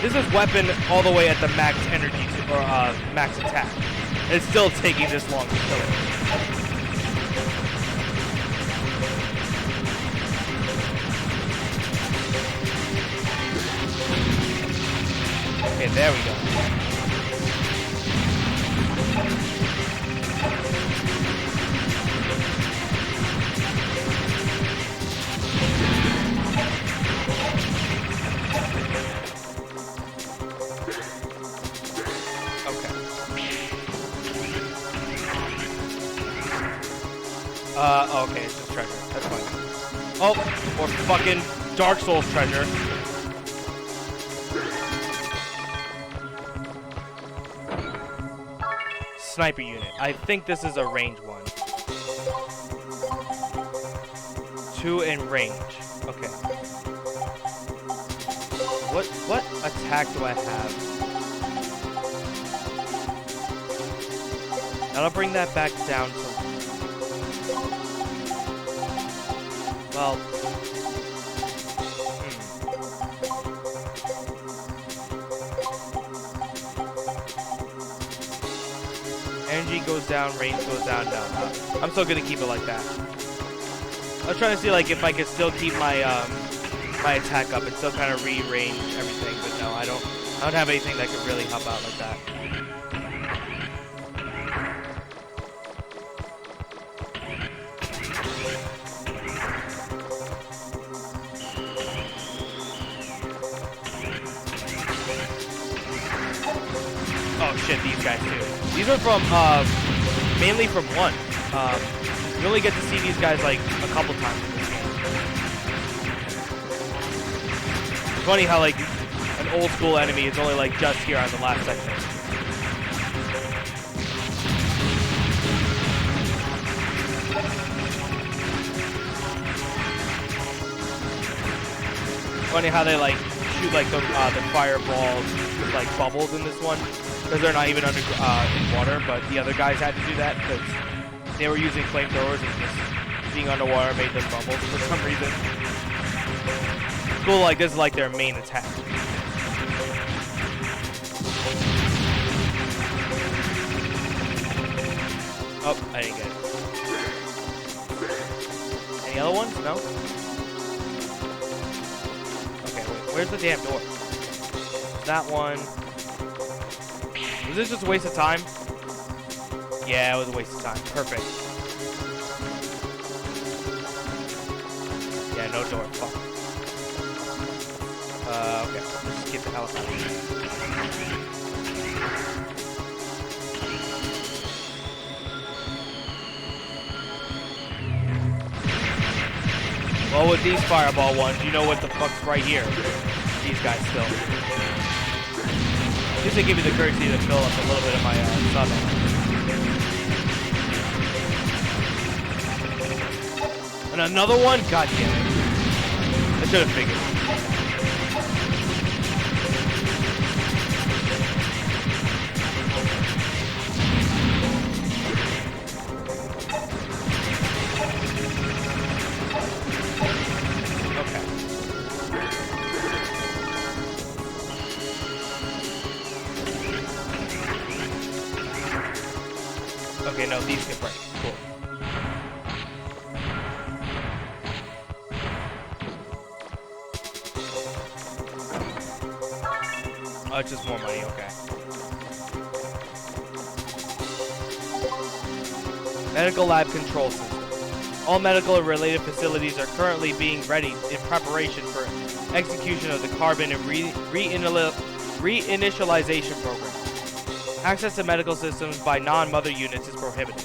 This is weapon all the way at the max energy or max attack. And it's still taking this long to kill it. Okay, there we go. Okay, it's just treasure. That's fine. Oh, or fucking Dark Souls treasure. Sniper unit. I think this is a range one. 2 in range. Okay. What attack do I have? I'll bring that back down to... Well... Energy goes down, range goes down. No, I'm still gonna keep it like that. I was trying to see like if I could still keep my my attack up and still kind of rearrange everything, but no, I don't have anything that could really help out like that. Oh shit, these guys too. These are from, mainly from 1. You only get to see these guys like a couple times in this game. It's funny how like an old school enemy is only like just here on the last section. Funny how they like shoot like the fireballs with like bubbles in this one, because they're not even under in water. But the other guys had to do that because they were using flamethrowers and just being underwater made them bubbles for some reason. Cool, like this is like their main attack. Oh, I didn't get it. Any other ones? No? Okay, wait, where's the damn door? That one. Was this just a waste of time? Yeah, it was a waste of time. Perfect. Yeah, no door. Fuck. Okay. Let's just get the hell out of here. Well, with these fireball ones, you know what the fuck's right here. These guys still. At least they give me the courtesy to fill up a little bit of my stomach. And another one? God damn it. I should have figured. Okay, no, these can break. Cool. Oh, it's just more money, okay. Medical lab control system. All medical and related facilities are currently being readied in preparation for execution of the carbon and reinitialization program. Access to medical systems by non-mother units is prohibited.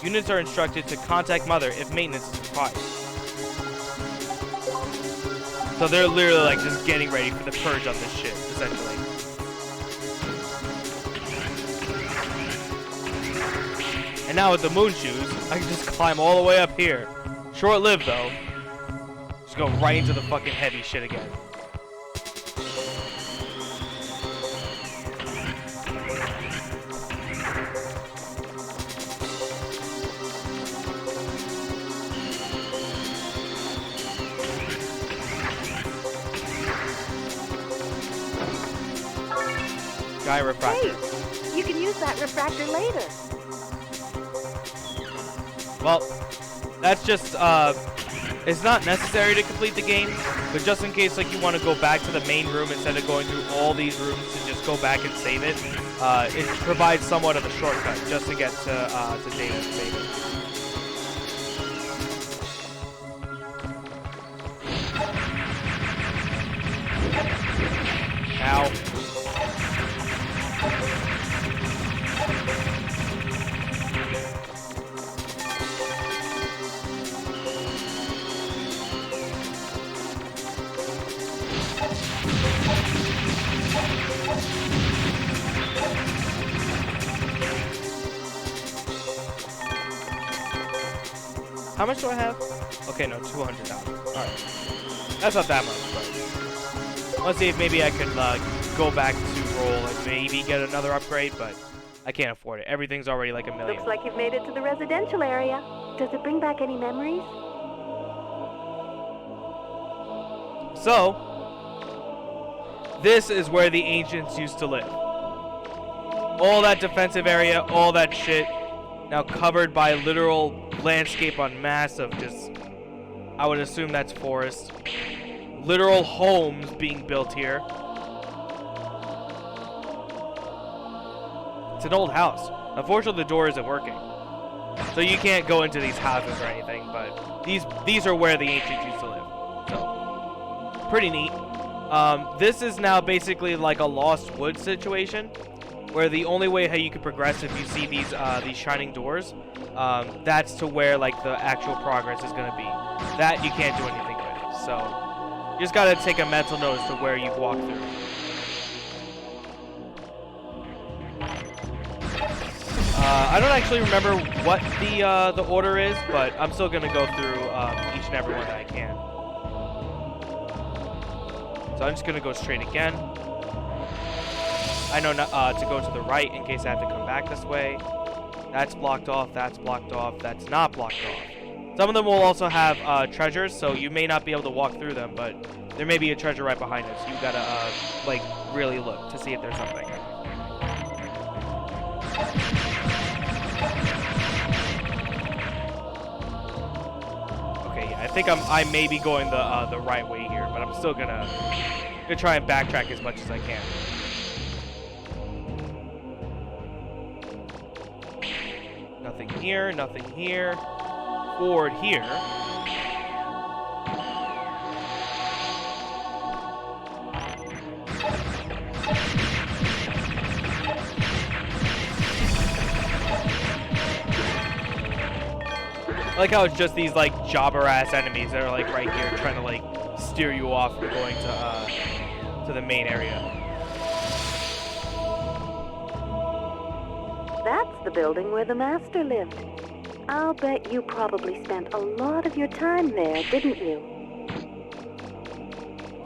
Units are instructed to contact mother if maintenance is required. So they're literally like just getting ready for the purge on this shit, essentially. And now with the moon shoes, I can just climb all the way up here. Short-lived though. Just go right into the fucking heavy shit again. Refractor. Hey, you can use that refractor later. Well, that's just, it's not necessary to complete the game, but just in case, like, you want to go back to the main room instead of going through all these rooms and just go back and save it, it provides somewhat of a shortcut just to get to data and save it. Ow. How much do I have? Okay, no, 200,000. Alright. That's not that much, but let's see if maybe I could go back to roll and maybe get another upgrade, but I can't afford it. Everything's already like $1 million. Looks like you've made it to the residential area. Does it bring back any memories? So, this is where the ancients used to live. All that defensive area, all that shit, now covered by literal landscape on mass of just, I would assume that's forest. Literal homes being built here. It's an old house. Unfortunately, the door isn't working. So you can't go into these houses or anything, but these are where the ancients used to live. So, pretty neat. This is now basically like a Lost Woods situation, where the only way how you can progress if you see these shining doors, that's to where like the actual progress is going to be. That you can't do anything with. So you just got to take a mental note as to where you've walked through. I don't actually remember what the order is, but I'm still going to go through each and every one that I can. So I'm just gonna go straight again. I know not, to go to the right in case I have to come back this way. That's blocked off, that's blocked off, that's not blocked off. Some of them will also have treasures, so you may not be able to walk through them, but there may be a treasure right behind us. You gotta, like, really look to see if there's something. Okay, yeah, I think I may be going the right way here, but I'm still gonna try and backtrack as much as I can. Nothing here, nothing here. Forward here. I like how it's just these like jobber ass enemies that are like right here trying to like steer you off from going to the main area. That's the building where the master lived. I'll bet you probably spent a lot of your time there, didn't you?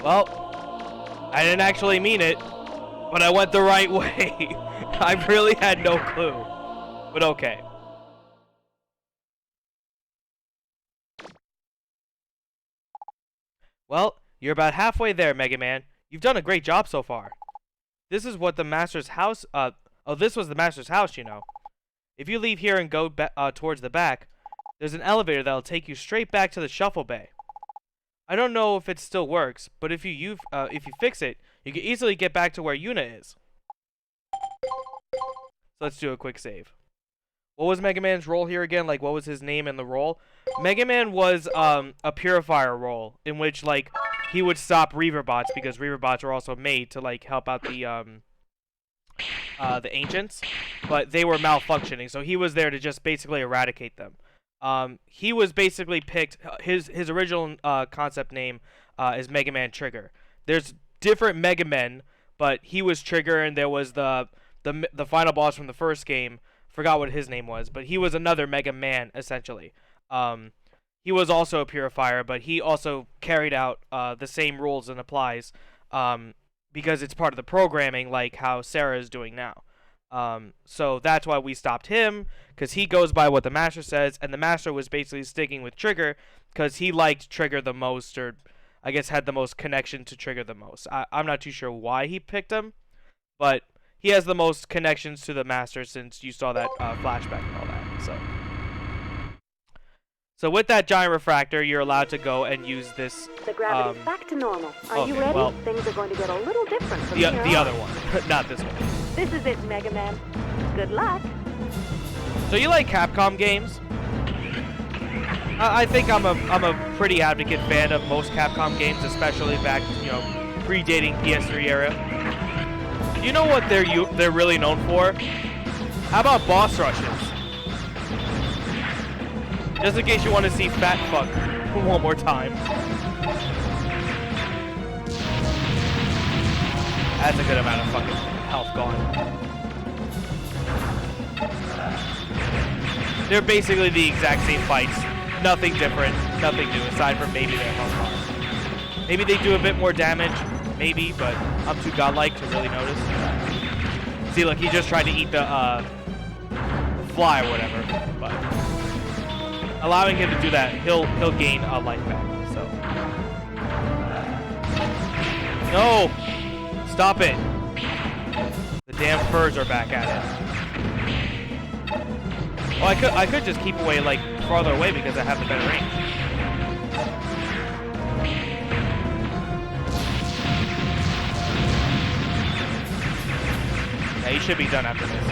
Well, I didn't actually mean it, but I went the right way. I really had no clue, but okay. Well, you're about halfway there, Mega Man. You've done a great job so far. This is what the Master's house, this was the Master's house, you know. If you leave here and go towards the back, there's an elevator that'll take you straight back to the Shuffle Bay. I don't know if it still works, but if you fix it, you can easily get back to where Yuna is. So let's do a quick save. What was Mega Man's role here again? Like, what was his name in the role? Mega Man was a purifier role, in which, like, he would stop Reaver bots, because Reaver bots were also made to, like, help out the Ancients, but they were malfunctioning, so he was there to just basically eradicate them. He was basically picked, his original concept name is Mega Man Trigger. There's different Mega Men, but he was Trigger, and there was the final boss from the first game. Forgot what his name was, but he was another Mega Man, essentially. He was also a purifier, but he also carried out the same rules and applies, because it's part of the programming, like how Sarah is doing now. So that's why we stopped him, because he goes by what the Master says, and the Master was basically sticking with Trigger, because he liked Trigger the most, or I guess had the most connection to Trigger the most. I'm not too sure why he picked him, but he has the most connections to the Master since you saw that flashback and all that. So with that giant refractor, you're allowed to go and use this. The gravity's back to normal. Are you ready? Well, things are going to get a little different from the here other on. one, not this one. This is it, Mega Man. Good luck. So you like Capcom games? I think I'm a pretty advocate fan of most Capcom games, especially back, predating PS3 era. You know what they're really known for? How about boss rushes? Just in case you want to see Fat Fuck one more time. That's a good amount of fucking health gone. They're basically the exact same fights. Nothing different, nothing new, aside from maybe their health bar. Maybe they do a bit more damage, maybe, but I'm too godlike to really notice. See, look, he just tried to eat the fly or whatever, but allowing him to do that, he'll gain a life back. So no, stop it! The damn furs are back at it. Oh, I could just keep away like farther away because I have the better range. Yeah, he should be done after this.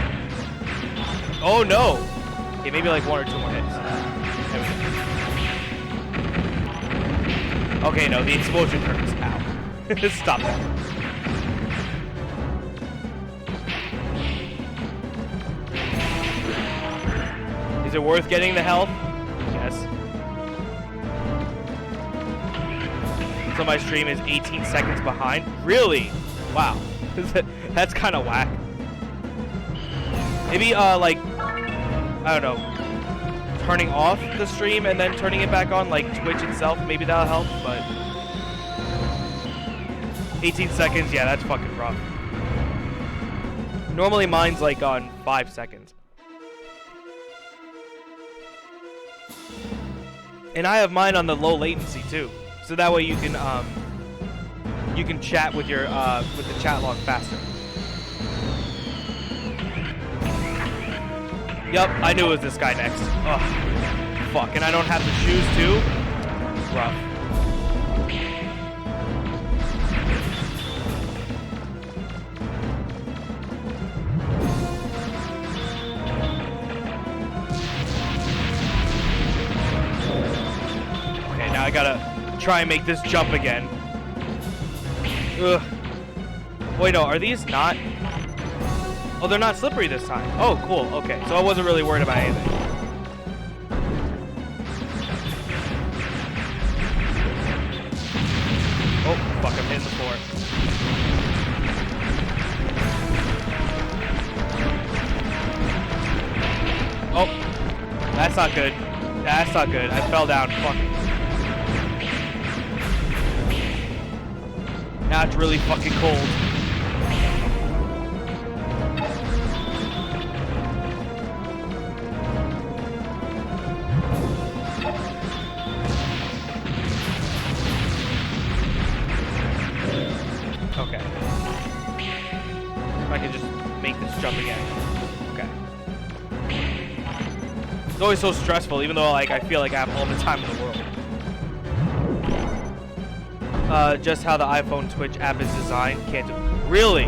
Oh no! Okay, maybe like one or two more hits. There we go. Okay, no, the explosion hurts. Ow. Stop that. Is it worth getting the health? Yes. So my stream is 18 seconds behind? Really? Wow. That's kind of whack. Maybe, like, I don't know, turning off the stream and then turning it back on, like Twitch itself, maybe that'll help, but 18 seconds, yeah, that's fucking rough. Normally mine's like on 5 seconds. And I have mine on the low latency too. So that way you can chat with your with the chat log faster. Yep, I knew it was this guy next. Ugh. Fuck, and I don't have the shoes too? Rough. Okay, now I gotta try and make this jump again. Ugh. Wait, no, are these not? Oh, they're not slippery this time. Oh, cool. Okay, so I wasn't really worried about anything. Oh, fuck, I'm hitting the floor. Oh, that's not good. That's not good. I fell down. Fuck. Now it's really fucking cold. Okay. If I can just make this jump again. Okay. It's always so stressful, even though like I feel like I have all the time in the world. Just how the iPhone Twitch app is designed. Can't do. Really?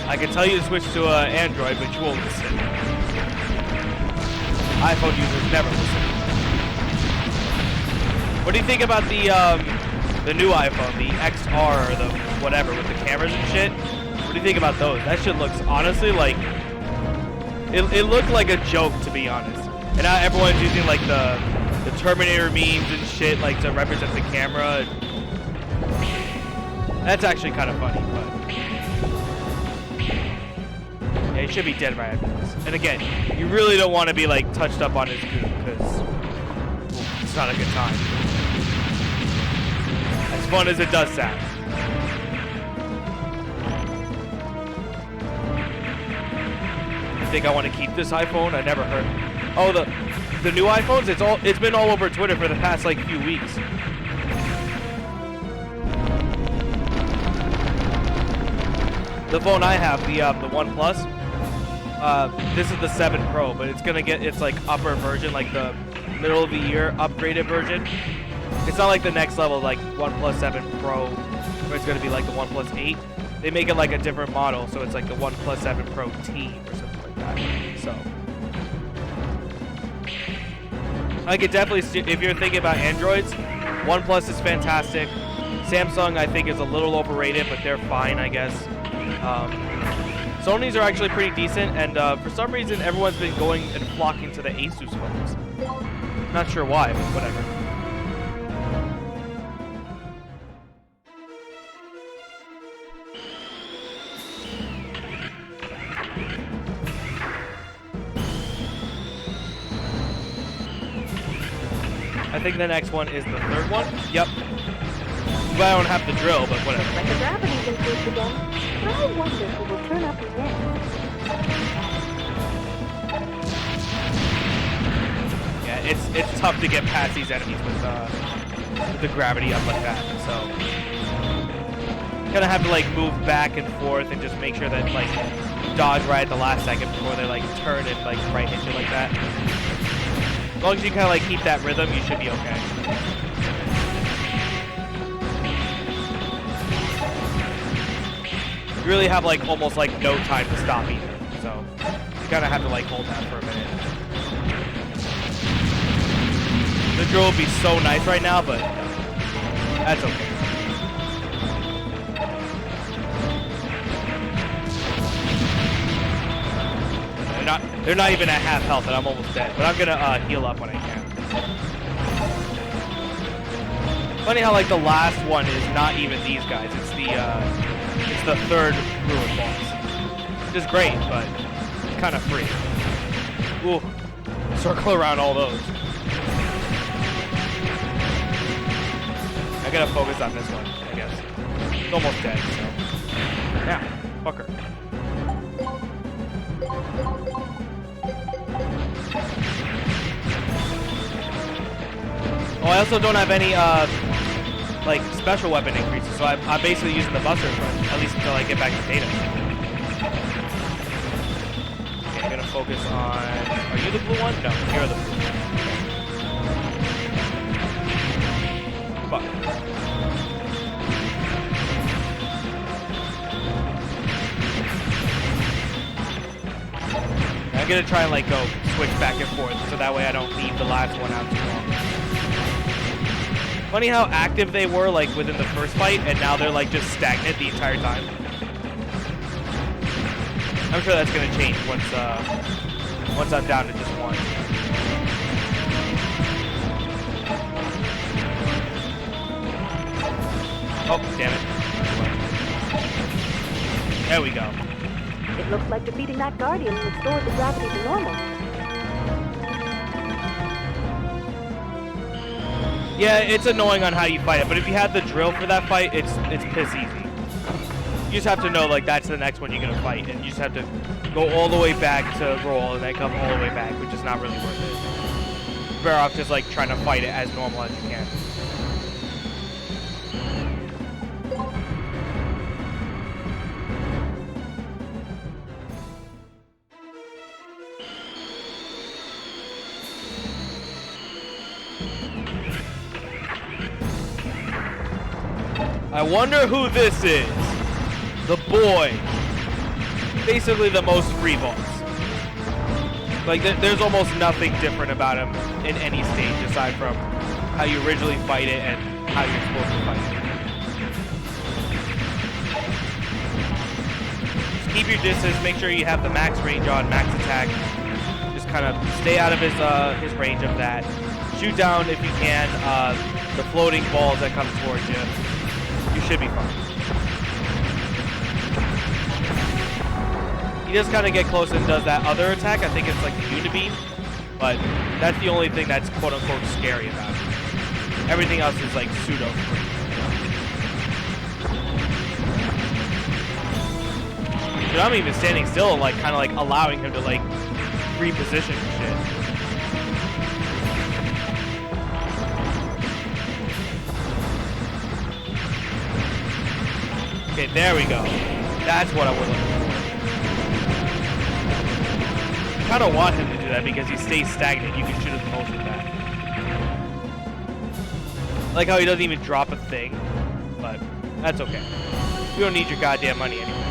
I can tell you to switch to Android, but you won't listen. iPhone users never listen. What do you think about the new iPhone, the XR or the whatever with the cameras and shit? What do you think about those? That shit looks honestly like it looked like a joke, to be honest. And now everyone's using like the Terminator memes and shit like to represent the camera. That's actually kind of funny, but yeah, he should be dead right after this. And again, you really don't want to be like touched up on his goon because it's not a good time. As fun as it does sound. You think I want to keep this iPhone? I never heard. Oh, the new iPhones. It's been all over Twitter for the past like few weeks. The phone I have, the OnePlus, this is the 7 Pro, but it's like upper version, like the middle of the year upgraded version. It's not like the next level, like OnePlus 7 Pro, where it's gonna be like the OnePlus 8. They make it like a different model, so it's like the OnePlus 7 Pro T or something like that. So I could definitely see, if you're thinking about Androids, OnePlus is fantastic. Samsung, I think, is a little overrated, but they're fine, I guess. Sony's are actually pretty decent, and for some reason, everyone's been going and flocking to the Asus phones. Not sure why, but whatever. I think the next one is the third one. Yep. But I don't have the drill, but whatever. But the gravity's increased again. I wonder who will turn up next. Yeah, it's tough to get past these enemies with the gravity up like that. So gonna have to like move back and forth and just make sure that like dodge right at the last second before they like turn and like right hit you like that. As long as you kind of like keep that rhythm, you should be okay. You really have like almost like no time to stop either, so you kind of have to like hold that for a minute. The drill would be so nice right now, but that's okay. They're not even at half health, and I'm almost dead. But I'm gonna heal up when I can. Funny how like the last one is not even these guys. It's the third ruin boss, which is great, but kind of free. Ooh, circle around all those. I gotta focus on this one, I guess. It's almost dead, so. Yeah, fuck her. Oh, I also don't have any, like, special weapon increases, so I'm basically using the buster for at least until I get back to data. Okay, I'm gonna focus on... Are you the blue one? No, you're the blue one. Fuck. I'm gonna try and, like, go switch back and forth, so that way I don't leave the last one out too long. Funny how active they were, like, within the first fight, and now they're, like, just stagnant the entire time. I'm sure that's gonna change once I'm down to just one. Oh, damn it. There we go. It looks like defeating that Guardian restored the gravity to normal. Yeah, it's annoying on how you fight it, but if you had the drill for that fight, it's piss easy. You just have to know, like, that's the next one you're gonna fight, and you just have to go all the way back to roll, and then come all the way back, which is not really worth it. Better off just, like, trying to fight it as normal as you can. I wonder who this is. The boy. Basically the most free boss. Like, there's almost nothing different about him in any stage aside from how you originally fight it and how you're supposed to fight it. Just keep your distance, make sure you have the max range on, max attack. Just kind of stay out of his range of that. Shoot down, if you can, the floating balls that come towards you. You should be fine. He does kind of get close and does that other attack. I think it's like the Unibeam. But that's the only thing that's quote-unquote scary about it. Everything else is like pseudo-free. But I'm even standing still, like kind of like allowing him to like reposition and shit. Okay, there we go. That's what I was looking for. I kind of want him to do that because he stays stagnant. You can shoot his motion back. I like how he doesn't even drop a thing, but that's okay. We don't need your goddamn money anyway.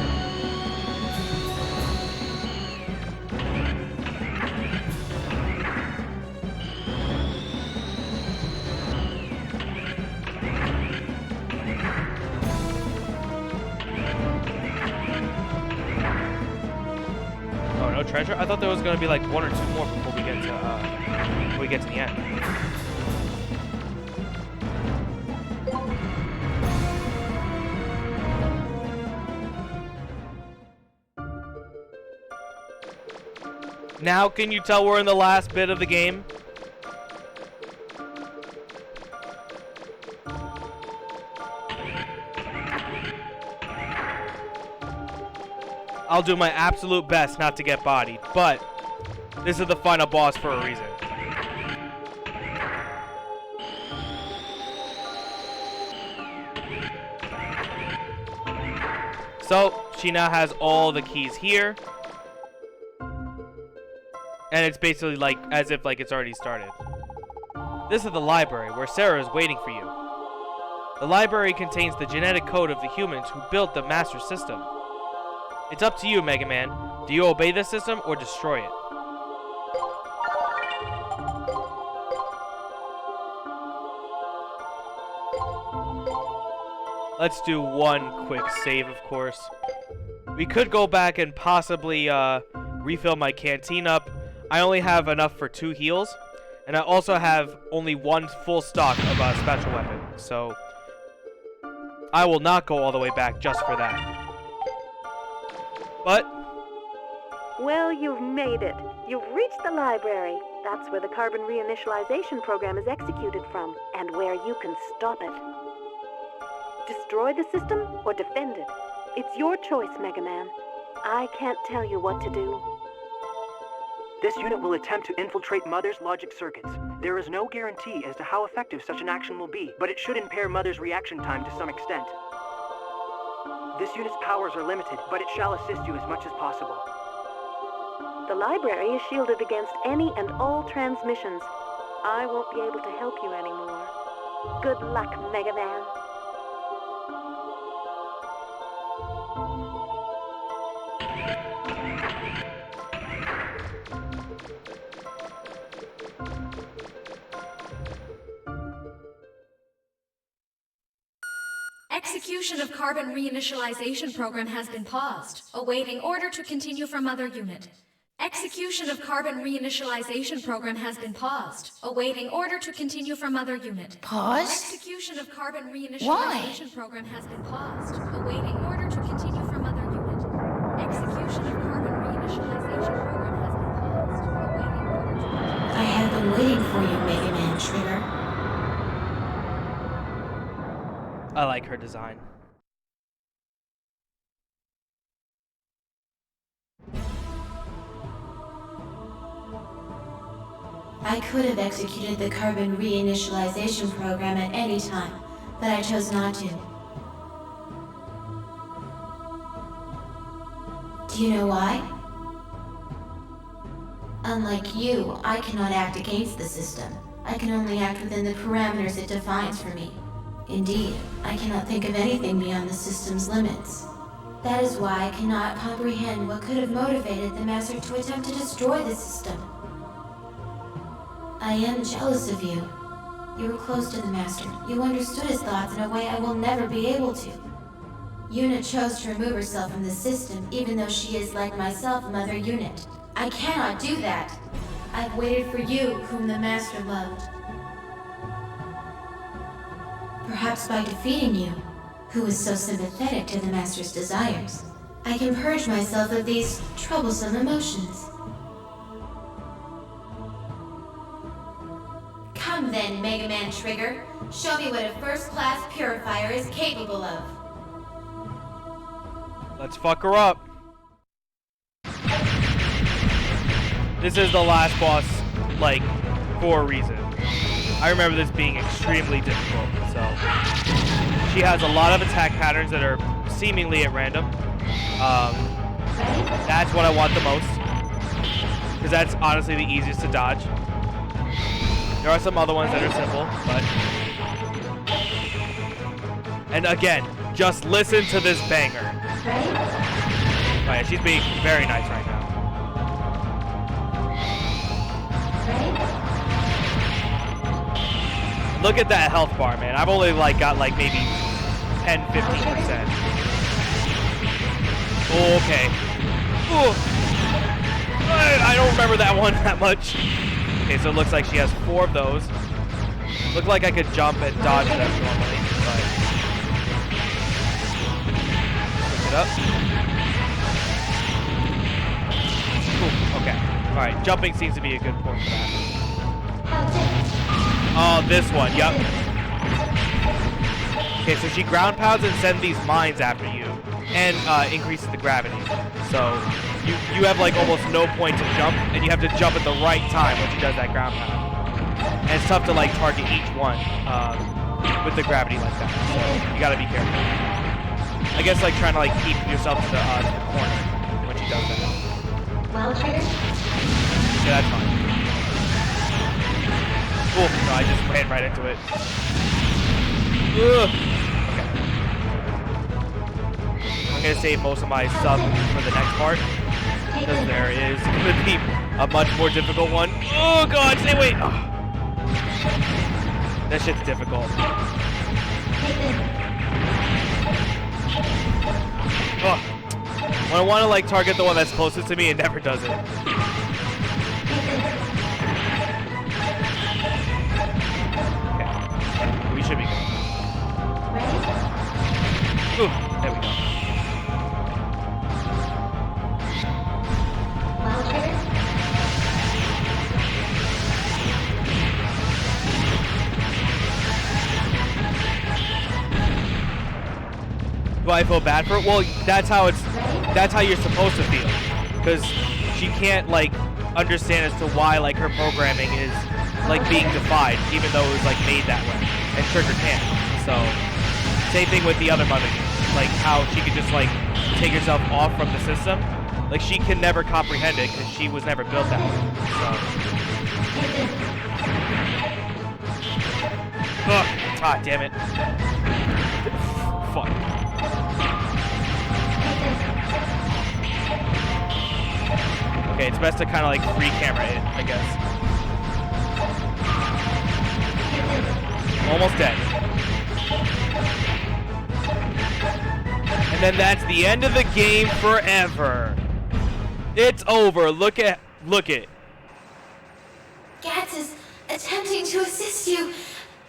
Treasure? I thought there was going to be like one or two more before we get to the end. Now can you tell we're in the last bit of the game? I'll do my absolute best not to get bodied, but this is the final boss for a reason. So, she now has all the keys here. And it's basically like, as if like it's already started. This is the library, where Sarah is waiting for you. The library contains the genetic code of the humans who built the master system. It's up to you, Mega Man. Do you obey the system or destroy it? Let's do one quick save, of course. We could go back and possibly refill my canteen up. I only have enough for 2 heals, and I also have only 1 full stock of a special weapon, so I will not go all the way back just for that. But well, you've made it. You've reached the library. That's where the carbon reinitialization program is executed from, and where you can stop it. Destroy the system or defend it? It's your choice, Mega Man. I can't tell you what to do. This unit will attempt to infiltrate Mother's logic circuits. There is no guarantee as to how effective such an action will be, but it should impair Mother's reaction time to some extent. This unit's powers are limited, but it shall assist you as much as possible. The library is shielded against any and all transmissions. I won't be able to help you anymore. Good luck, Mega Man. Execution of carbon reinitialization program has been paused, awaiting order to continue from other unit. Execution of carbon reinitialization program has been paused, awaiting order to continue from other unit. Paused? Execution of carbon reinitialization program has been paused, awaiting order to continue from other unit. Execution of carbon reinitialization program has been paused, awaiting order to continue. I have been waiting for you, Mega Man Trigger. I like her design. I could have executed the carbon reinitialization program at any time, but I chose not to. Do you know why? Unlike you, I cannot act against the system. I can only act within the parameters it defines for me. Indeed, I cannot think of anything beyond the system's limits. That is why I cannot comprehend what could have motivated the Master to attempt to destroy the system. I am jealous of you. You were close to the Master. You understood his thoughts in a way I will never be able to. Yuna chose to remove herself from the system, even though she is, like myself, Mother Unit. I cannot do that. I've waited for you, whom the Master loved. Perhaps by defeating you, who is so sympathetic to the Master's desires, I can purge myself of these troublesome emotions. Come then, Mega Man Trigger. Show me what a first-class purifier is capable of. Let's fuck her up. This is the last boss, like, for a reason. I remember this being extremely difficult, so. She has a lot of attack patterns that are seemingly at random. That's what I want the most. Because that's honestly the easiest to dodge. There are some other ones that are simple, but... And again, just listen to this banger. Oh yeah, she's being very nice right now. Look at that health bar, man. I've only got maybe 10-15%. Oh, okay. Ooh. I don't remember that one that much. Okay, so it looks like she has 4 of those. Looked like I could jump and dodge them normally, but pick it up. Ooh, okay. Alright, jumping seems to be a good point for that. Oh, this one, yup. Okay, so she ground pounds and sends these mines after you, and increases the gravity. So you have almost no point to jump, and you have to jump at the right time when she does that ground pound. And it's tough to target each one with the gravity like that. So you gotta be careful. I guess trying to keep yourself to the corner when she does that. Well, Trigger? Yeah, that's fine. Oh, no, I just ran right into it. Ugh. Okay. I'm gonna save most of my stuff for the next part. Because there is gonna be a much more difficult one. Oh god, stay away! Oh. That shit's difficult. Oh. When I want to target the one that's closest to me, it never does it. Okay. We should be good. Ooh, there we go. Do I feel bad for it? Well, that's how you're supposed to feel, because she can't like understand as to why like her programming is like being defied, even though it was like made that way, and Trigger can't. So same thing with the other mother, like how she could just like take herself off from the system. Like she can never comprehend it because she was never built that way. So. Ugh. Ah, damn it. Fuck. Okay, it's best to kind of like free camera it, I guess. Almost dead. And then that's the end of the game forever. It's over. Look it. Gats is attempting to assist you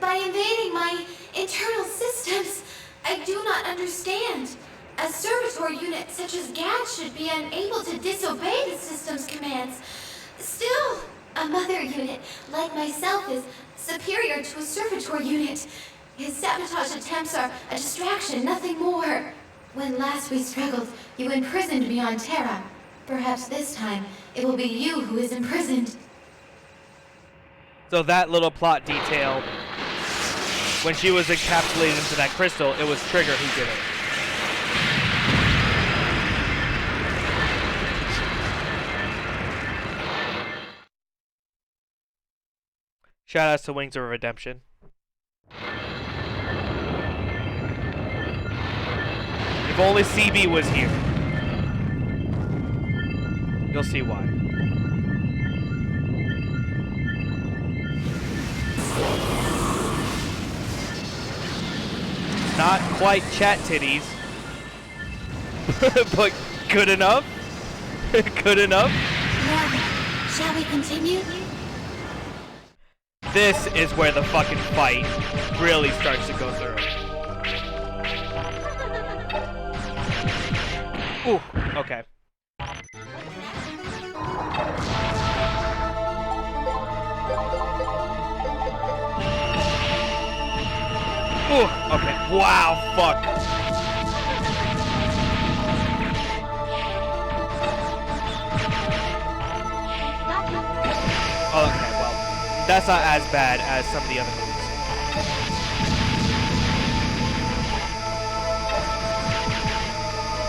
by invading my internal systems. I do not understand. A servitor unit such as Gats should be unable to disobey the system's commands. Still, a mother unit like myself is superior to a servitor unit. His sabotage attempts are a distraction, nothing more. When last we struggled, you imprisoned me on Terra. Perhaps this time, it will be you who is imprisoned. So that little plot detail, when she was encapsulated into that crystal, it was Trigger who did it. Shout outs to Wings of Redemption. If only CB was here. You'll see why. Not quite chat titties, but good enough. Good enough. Now, shall we continue? This is where the fucking fight really starts to go through. Ooh, okay. Ooh, okay. Wow, fuck. Okay, well, that's not as bad as some of the other moves.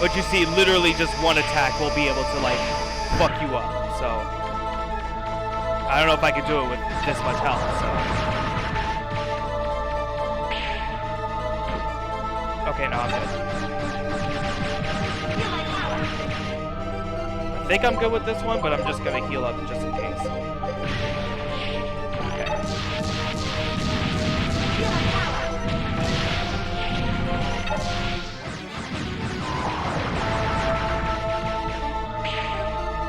But you see, literally just one attack will be able to, like, fuck you up, so... I don't know if I could do it with this much health, so... Okay, no, I'm good. I think I'm good with this one, but I'm just gonna heal up just in case. Okay.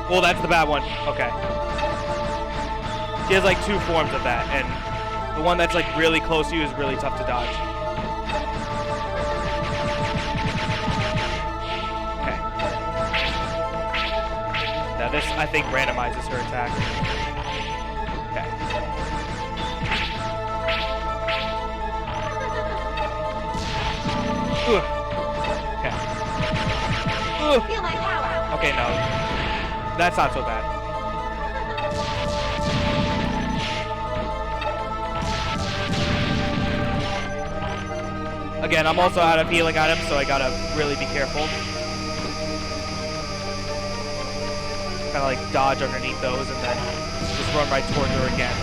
Well, that's the bad one. Okay. She has like two forms of that, and the one that's like really close to you is really tough to dodge. Okay. Now this, I think, randomizes her attack. Okay. Ugh. Okay. Ugh. Feel my power. Okay, no. That's not so bad. Again, I'm also out of healing items, so I gotta really be careful. Kinda like dodge underneath those and then just run right towards her again.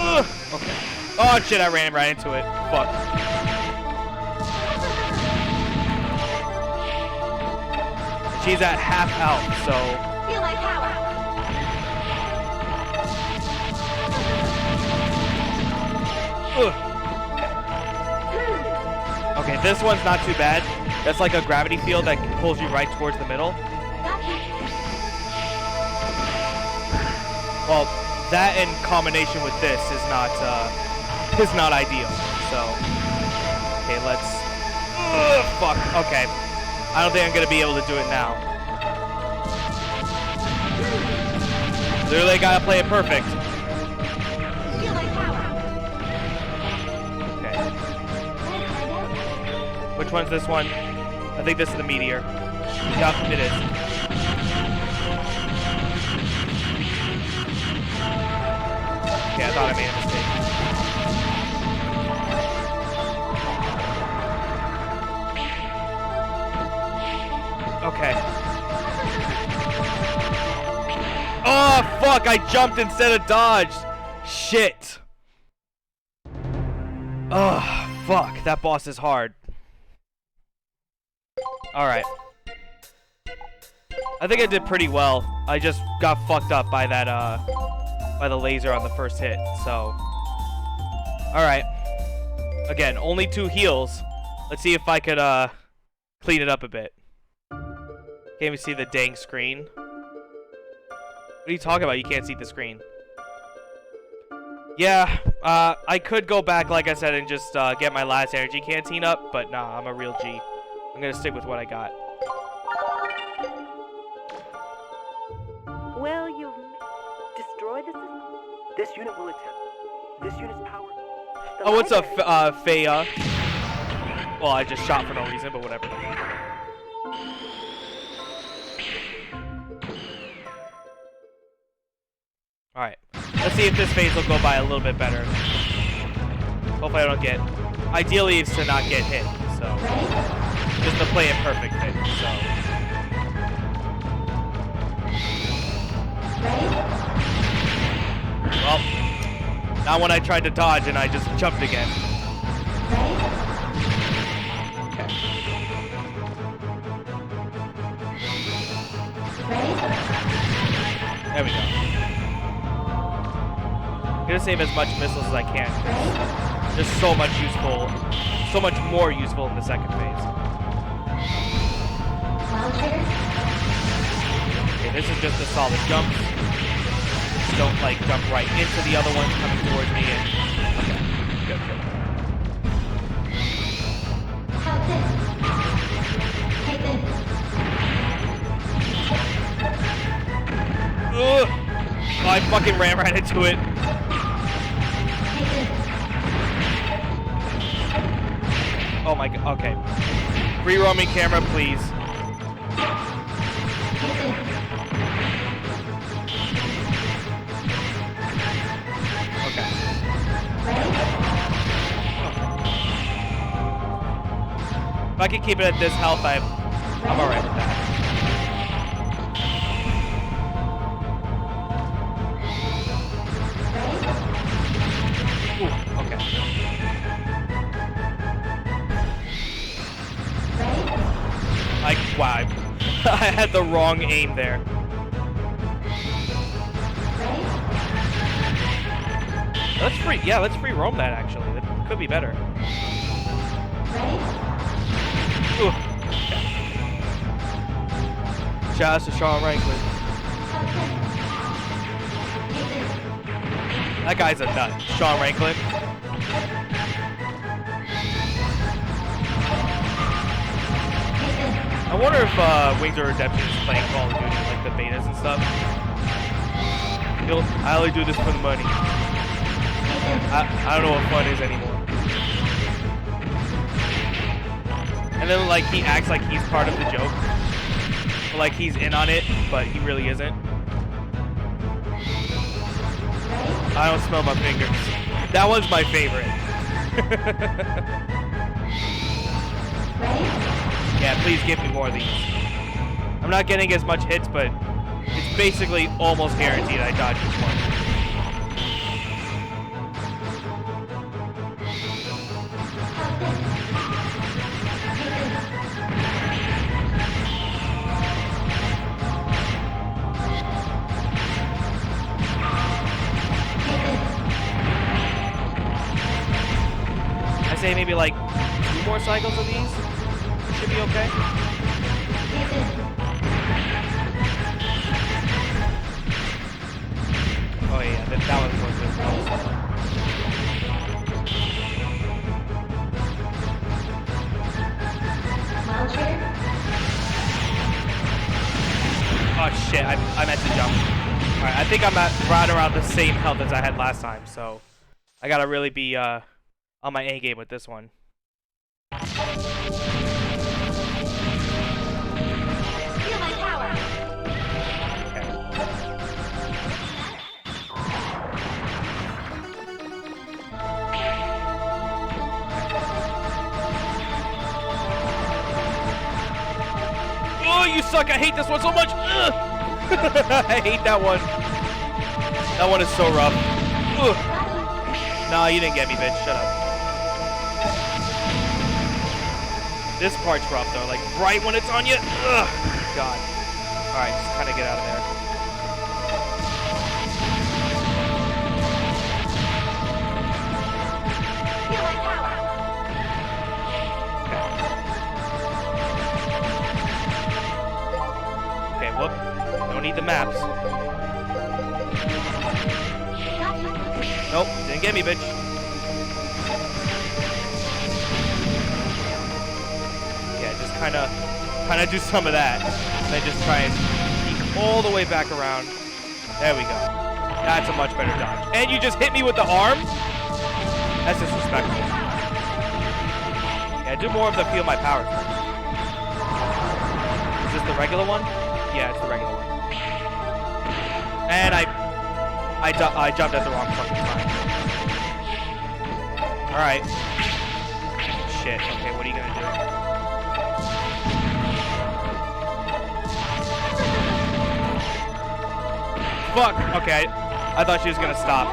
Ugh. Okay. Oh shit, I ran right into it. Fuck. She's at half health, so... Feel my power. Ugh. Okay, this one's not too bad. That's like a gravity field that pulls you right towards the middle. Well, that in combination with this is not ideal. So, okay, let's... Ugh, fuck, okay. I don't think I'm gonna be able to do it now. Literally gotta play it perfect. Okay. Which Which one's this one? I think this is the meteor. Yup, it is. Okay, I thought I made a mistake. Okay. Oh, fuck! I jumped instead of dodged! Shit! Oh, fuck. That boss is hard. Alright. I think I did pretty well. I just got fucked up by that, by the laser on the first hit, so. Alright. Again, only 2 heals. Let's see if I could, clean it up a bit. Can't even see the dang screen. What are you talking about? You can't see the screen. Yeah, I could go back, like I said, and just get my last energy canteen up, but nah, I'm a real G. I'm gonna stick with what I got. Well, you've destroyed the system. This unit will attempt. This unit's power. Oh, what's up, Faya? Well, I just shot for no reason, but whatever. Alright. Let's see if this phase will go by a little bit better. Hopefully I don't get... Ideally, it's to not get hit, so... Just to play it perfect hit, so... Well... Not when I tried to dodge and I just jumped again. Okay. There we go. I'm gonna save as much missiles as I can. There's so much more useful in the second phase. Okay, this is just a solid jump. Just don't like jump right into the other ones coming towards me. And okay, good. Ugh. Oh, I fucking ran right into it. Oh my god, okay. Free roaming camera, please. Okay. If I can keep it at this health, I'm alright with that. Ooh, okay. Wow, I had the wrong aim there. Let's free roam that actually. That could be better. Ooh. Okay. Shout out to Sean Ranklin. That guy's a nut. Sean Ranklin. I wonder if Wings of Redemption is playing Call of Duty, like the betas and stuff. I only do this for the money. I don't know what fun is anymore. And then like he acts like he's part of the joke. Like he's in on it, but he really isn't. I don't smell my fingers. That one's my favorite. Yeah, please give me more of these. I'm not getting as much hits, but it's basically almost guaranteed I dodge each one. I say maybe like 2 more cycles of these. Should be okay. Oh yeah, that was worth it. Oh shit, I meant to jump. Alright, I think I'm at right around the same health as I had last time, so I gotta really be on my A game with this one. you suck! I hate this one so much! Ugh. I hate that one. That one is so rough. Ugh. Nah, you didn't get me, bitch. Shut up. This part's rough, though. Like, right when it's on you. Ugh. God. Alright, just kind of get out of there. Okay, whoop. Don't need the maps. Nope, didn't get me, bitch. Yeah, just kind of do some of that. And then just try and sneak all the way back around. There we go. That's a much better dodge. And you just hit me with the arm? That's disrespectful. Yeah, do more of the feel my powers. Is this the regular one? Yeah, it's the regular one. And I jumped at the wrong fucking time. Alright. Shit, okay, what are you gonna do? Fuck! Okay, I thought she was gonna stop.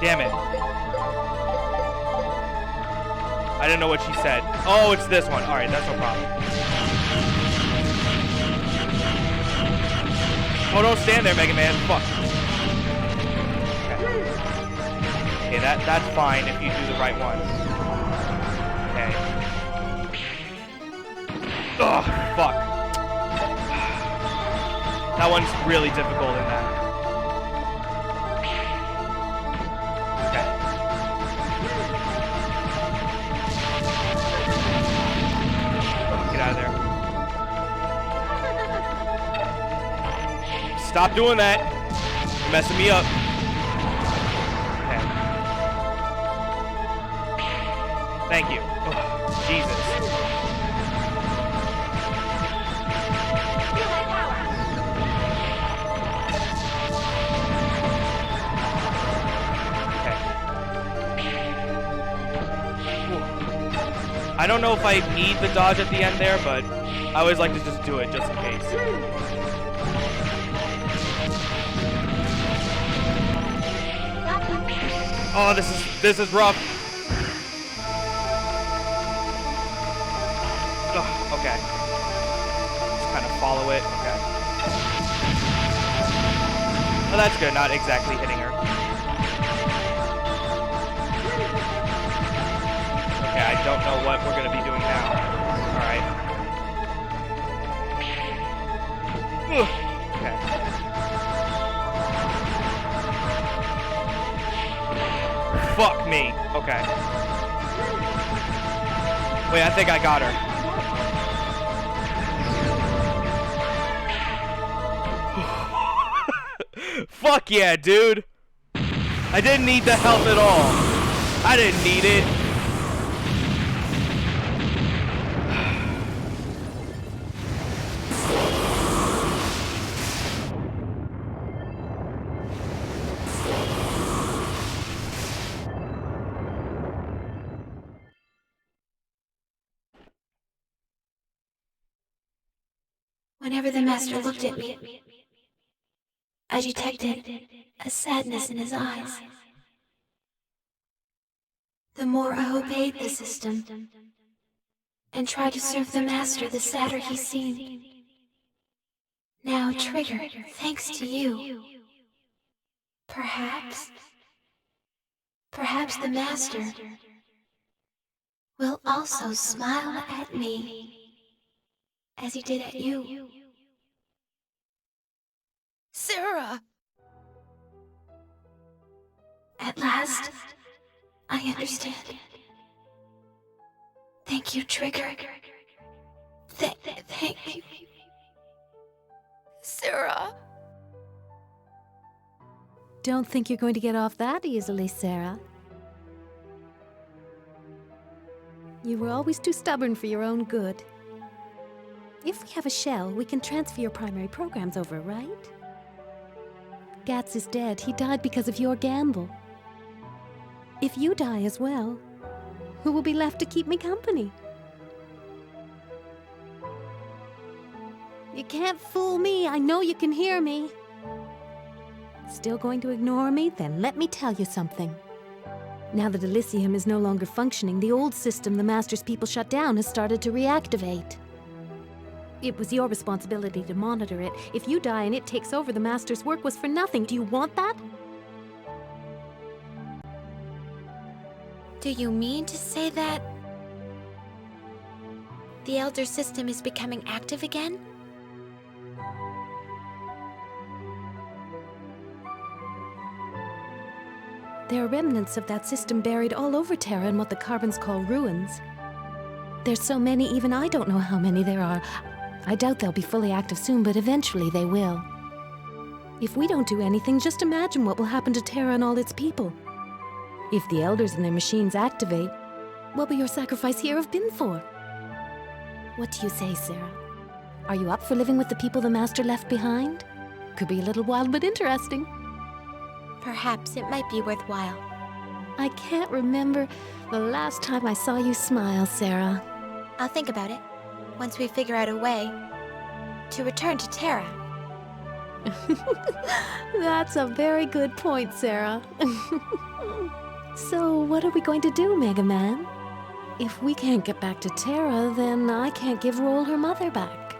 Damn it. I didn't know what she said. Oh, it's this one. Alright, that's no problem. Oh, don't stand there, Mega Man. Fuck. Okay, that's fine if you do the right one. Okay. Ugh, fuck. That one's really difficult in that. Okay. Get out of there. Stop doing that. You're messing me up. Okay. Thank you. Oh, Jesus. I don't know if I need the dodge at the end there, but I always like to just do it just in case. Oh, this is rough. Ugh, okay. Just kind of follow it. Okay. Oh, that's good. Not exactly hitting her. Okay, I don't know what we're gonna be doing now. Alright. Okay. Fuck me. Okay. Wait, I think I got her. Fuck yeah, dude. I didn't need the health at all. I didn't need it. Whenever the master looked at me, I detected a sadness in his eyes. The more I obeyed the system and tried to serve the master, the sadder he seemed. Now, Trigger, thanks to you, perhaps the master will also smile at me as he did at you. Sarah! At last, I understand. Thank you, Trigger. Thank you. Sarah! Don't think you're going to get off that easily, Sarah. You were always too stubborn for your own good. If we have a shell, we can transfer your primary programs over, right? Gats is dead. He died because of your gamble. If you die as well, who will be left to keep me company? You can't fool me. I know you can hear me. Still going to ignore me? Then let me tell you something. Now that Elysium is no longer functioning, the old system the Master's people shut down has started to reactivate. It was your responsibility to monitor it. If you die and it takes over, the Master's work was for nothing. Do you want that? Do you mean to say that the Elder System is becoming active again? There are remnants of that system buried all over Terra in what the Carbons call ruins. There's so many, even I don't know how many there are. I doubt they'll be fully active soon, but eventually they will. If we don't do anything, just imagine what will happen to Terra and all its people. If the Elders and their machines activate, what will your sacrifice here have been for? What do you say, Sarah? Are you up for living with the people the Master left behind? Could be a little wild, but interesting. Perhaps it might be worthwhile. I can't remember the last time I saw you smile, Sarah. I'll think about it once we figure out a way to return to Terra. That's a very good point, Sarah. So, what are we going to do, Mega Man? If we can't get back to Terra, then I can't give Roll her mother back.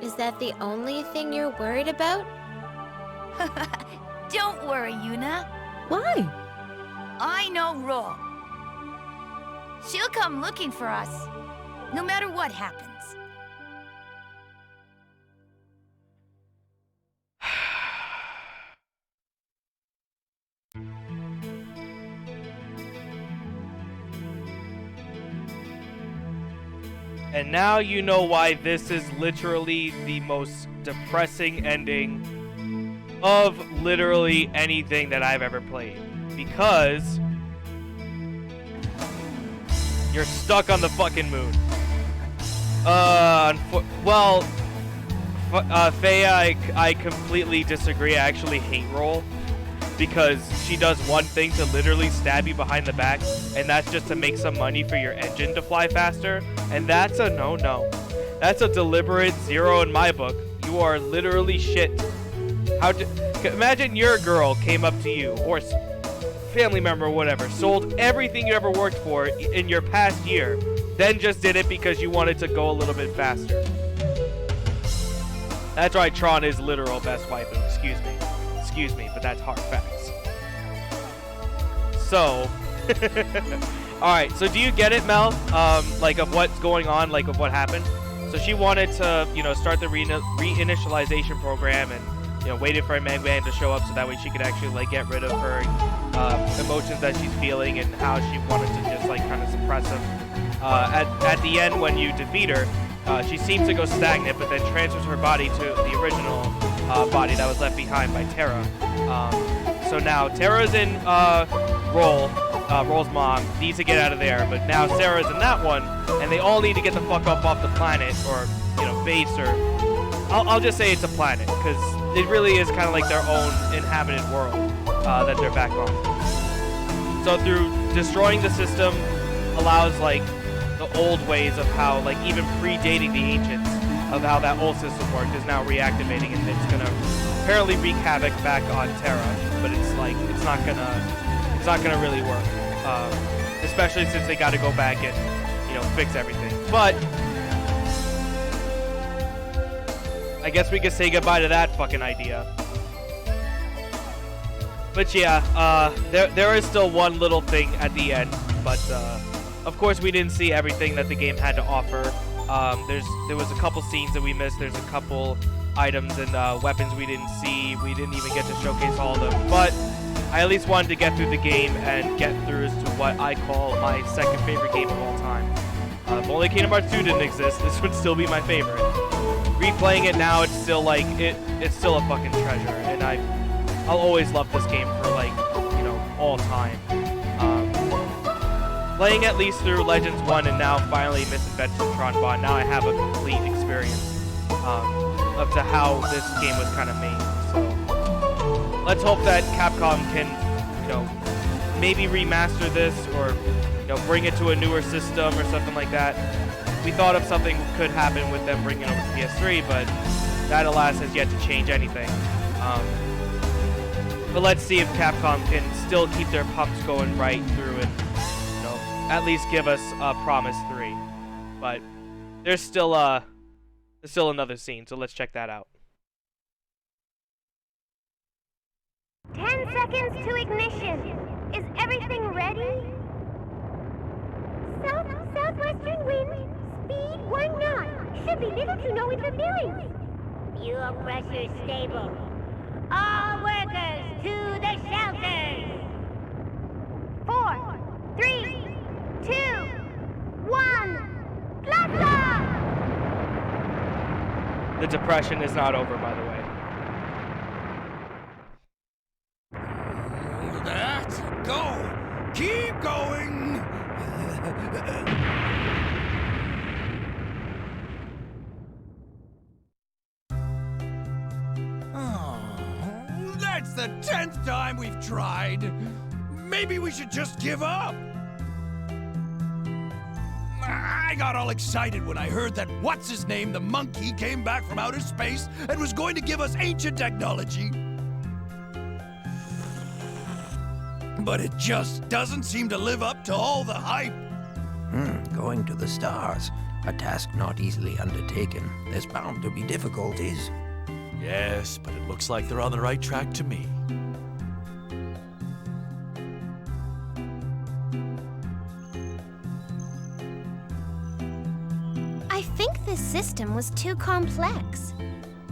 Is that the only thing you're worried about? Don't worry, Yuna. Why? I know Roll. She'll come looking for us, no matter what happens. And now you know why this is literally the most depressing ending of literally anything that I've ever played. Because you're stuck on the fucking moon. Faye, I completely disagree. I actually hate Roll. Because she does one thing to literally stab you behind the back, and that's just to make some money for your engine to fly faster, and that's a no-no. That's a deliberate zero in my book. You are literally shit. Imagine your girl came up to you, or family member or whatever, sold everything you ever worked for in your past year, then just did it because you wanted to go a little bit faster. That's right, Tron is literal best waifu, excuse me, but that's hard facts. So, alright, so do you get it, Mel? Like, of what's going on, like, of what happened? So she wanted to, you know, start the reinitialization program and, you know, waited for a Mega Man to show up so that way she could actually, like, get rid of her emotions that she's feeling and how she wanted to just, like, kind of suppress them. At the end, when you defeat her, she seems to go stagnant, but then transfers her body to the original body that was left behind by Terra. So now Terra's in Roll's mom needs to get out of there, but now Sarah's in that one, and they all need to get the fuck up off the planet, or, you know, base, or I'll just say it's a planet, because it really is kind of like their own inhabited world that they're back on. So through destroying the system allows, like, the old ways of how, like, even predating the ancients, of how that old system worked is now reactivating, and it's gonna apparently wreak havoc back on Terra, but it's like it's not gonna really work, especially since they got to go back and, you know, fix everything. But I guess we could say goodbye to that fucking idea. But yeah, there is still one little thing at the end, but of course we didn't see everything that the game had to offer. There was a couple scenes that we missed. There's a couple items and weapons we didn't see. We didn't even get to showcase all of them. But I at least wanted to get through the game and get through to what I call my second favorite game of all time. If only Kingdom Hearts 2 didn't exist, this would still be my favorite. Replaying it now, it's still like it's still a fucking treasure, and I'll always love this game for, like, you know, all time. Playing at least through Legends 1 and now finally Misadventures of Tron Bond, now I have a complete experience of to how this game was kind of made. So let's hope that Capcom can, you know, maybe remaster this, or, you know, bring it to a newer system or something like that. we thought of something could happen with them bringing over the PS3, but that, alas, has yet to change anything. But let's see if Capcom can still keep their pumps going right through and, you know, at least give us Promise 3. But there's still another scene, so let's check that out. 10 seconds to ignition. Is everything ready? Southwestern wind, speed 1 knot. Should be little to no interference. Fuel pressure stable. All workers to the shelters. 4, 3, 2, 1. Blast off! The depression is not over, by the way. That's go! Keep going! Oh, that's the 10th time we've tried. Maybe we should just give up. I got all excited when I heard that what's-his-name, the monkey, came back from outer space and was going to give us ancient technology. But it just doesn't seem to live up to all the hype. Going to the stars. A task not easily undertaken. There's bound to be difficulties. Yes, but it looks like they're on the right track to me. I think this system was too complex.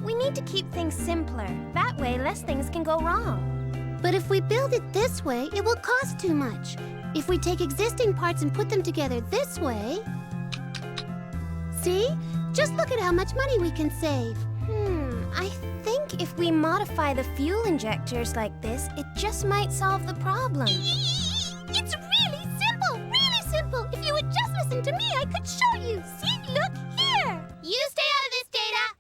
We need to keep things simpler. That way, less things can go wrong. But if we build it this way, it will cost too much. If we take existing parts and put them together this way... See? Just look at how much money we can save. I think if we modify the fuel injectors like this, it just might solve the problem. It's really simple! Really simple! If you would just listen to me, I could show you. See? Look here! You stay out of this, Data!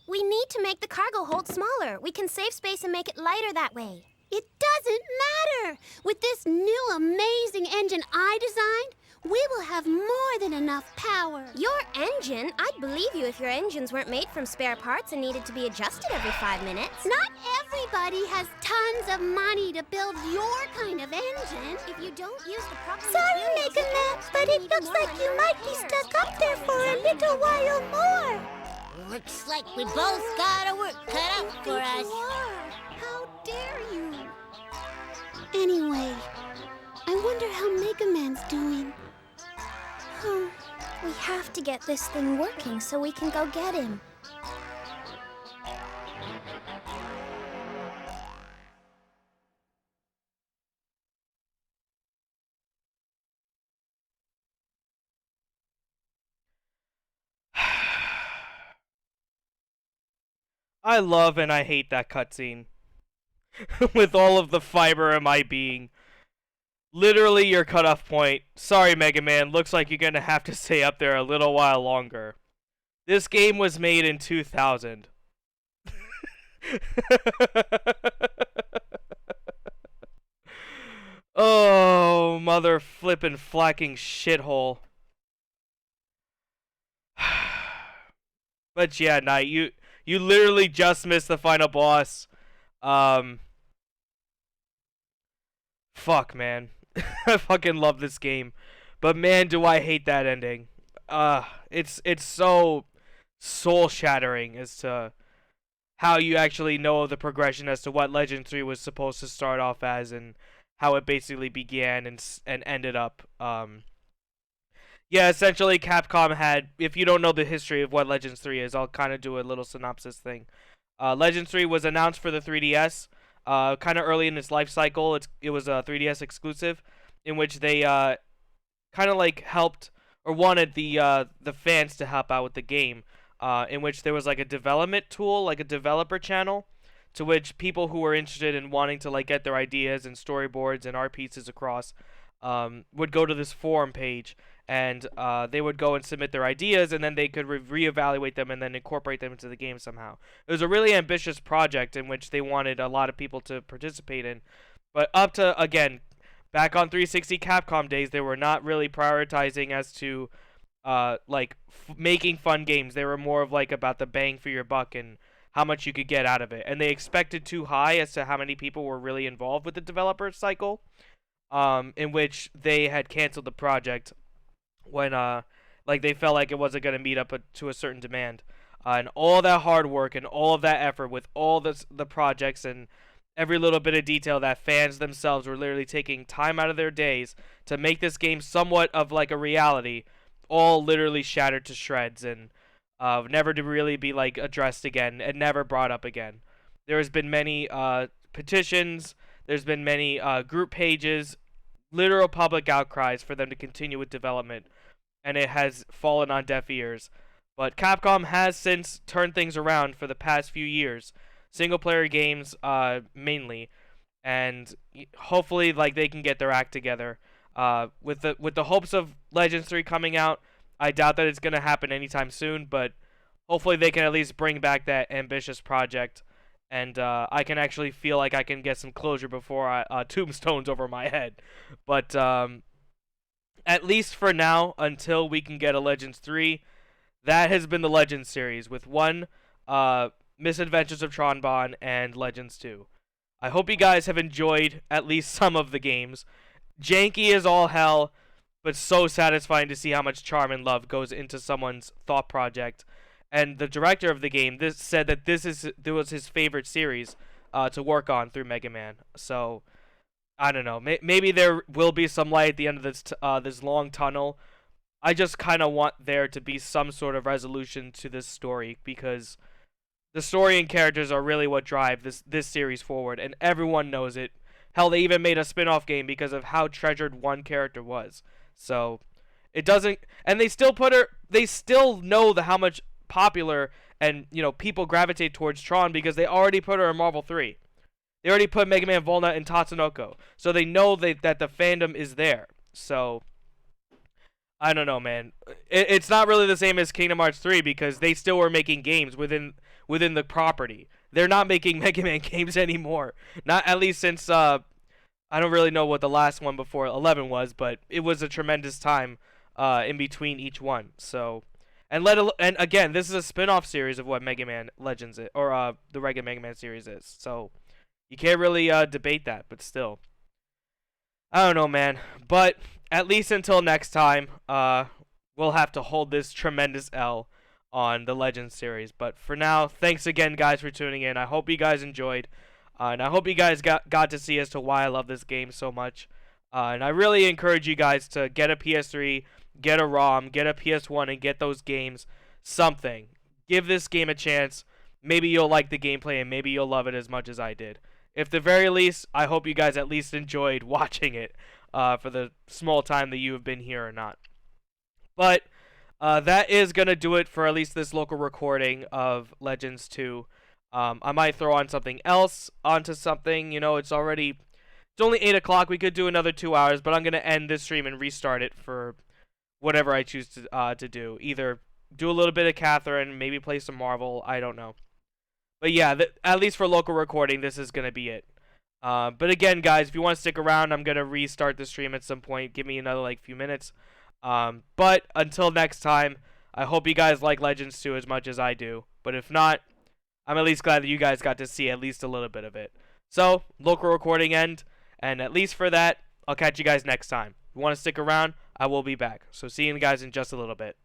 We need to make the cargo hold smaller. We can save space and make it lighter that way. It doesn't matter! With this new amazing engine I designed, we will have more than enough power. Your engine? I'd believe you if your engines weren't made from spare parts and needed to be adjusted every 5 minutes. Not everybody has tons of money to build your kind of engine. If you don't use the proper Sorry, Mega Man, but it looks like you might be stuck up there for a little while more. Looks like we both got our work cut out for us. How dare you? Anyway, I wonder how Mega Man's doing. We have to get this thing working so we can go get him. I love and I hate that cutscene. With all of the fiber in my being. Literally your cutoff point. Sorry, Mega Man. Looks like you're gonna have to stay up there a little while longer. This game was made in 2000. Oh, mother flippin' flacking shithole. But yeah, Knight, you literally just missed the final boss. Fuck, man. I fucking love this game. But man, do I hate that ending. It's so soul-shattering as to how you actually know the progression as to what Legend 3 was supposed to start off as and how it basically began and ended up. Yeah, essentially Capcom had, if you don't know the history of what Legends 3 is, I'll kind of do a little synopsis thing. Legends 3 was announced for the 3DS. Kind of early in its life cycle. It was a 3DS exclusive, in which they kind of like helped or wanted the fans to help out with the game. In which there was like a development tool, like a developer channel, to which people who were interested in wanting to like get their ideas and storyboards and art pieces across would go to this forum page, and they would go and submit their ideas, and then they could reevaluate them and then incorporate them into the game somehow. It was a really ambitious project in which they wanted a lot of people to participate in. But up to, again, back on 360 Capcom days, they were not really prioritizing as to making fun games. They were more of like about the bang for your buck and how much you could get out of it. And they expected too high as to how many people were really involved with the developer cycle, in which they had canceled the project when they felt like it wasn't going to meet up to a certain demand. And all that hard work and all of that effort with all the projects and every little bit of detail that fans themselves were literally taking time out of their days to make this game somewhat of like a reality, all literally shattered to shreds and never to really be like addressed again and never brought up again. There has been many petitions, there's been many group pages, literal public outcries for them to continue with development, and it has fallen on deaf ears. But Capcom has since turned things around for the past few years, single-player games mainly, and hopefully like they can get their act together. With the hopes of Legends 3 coming out, I doubt that it's going to happen anytime soon, but hopefully they can at least bring back that ambitious project, and I can actually feel like I can get some closure before tombstones over my head. But at least for now, until we can get a Legends 3, that has been the Legends series, with one Misadventures of Tronbon and Legends 2. I hope you guys have enjoyed at least some of the games. Janky as all hell, but so satisfying to see how much charm and love goes into someone's thought project. And the director of the game said that this was his favorite series to work on through Mega Man. So I don't know. Maybe there will be some light at the end of this long tunnel. I just kind of want there to be some sort of resolution to this story, because the story and characters are really what drive this series forward, and everyone knows it. Hell, they even made a spin-off game because of how treasured one character was. So it doesn't, and they still know how much popular and people gravitate towards Tron because they already put her in Marvel 3. They already put Mega Man Volna in Tatsunoko, so they know that the fandom is there. So I don't know, man. It's not really the same as Kingdom Hearts 3 because they still were making games within the property. They're not making Mega Man games anymore. Not at least since I don't really know what the last one before 11 was, but it was a tremendous time in between each one. So, and again, this is a spin-off series of what Mega Man Legends is, or the regular Mega Man series is. So you can't really debate that, but still, I don't know, man. But at least until next time, we'll have to hold this tremendous L on the Legends series. But for now, thanks again, guys, for tuning in. I hope you guys enjoyed, and I hope you guys got to see as to why I love this game so much. And I really encourage you guys to get a PS3, get a ROM, get a PS1, and get those games. Something. Give this game a chance. Maybe you'll like the gameplay, and maybe you'll love it as much as I did. If the very least, I hope you guys at least enjoyed watching it for the small time that you have been here or not. But that is going to do it for at least this local recording of Legends 2. I might throw on something else onto something. It's only 8 o'clock. We could do another 2 hours, but I'm going to end this stream and restart it for whatever I choose to do. Either do a little bit of Catherine, maybe play some Marvel, I don't know. But yeah, at least for local recording, this is going to be it. But again, guys, if you want to stick around, I'm going to restart the stream at some point. Give me another few minutes. But until next time, I hope you guys like Legends 2 as much as I do. But if not, I'm at least glad that you guys got to see at least a little bit of it. So, local recording end. And at least for that, I'll catch you guys next time. If you want to stick around, I will be back. So see you guys in just a little bit.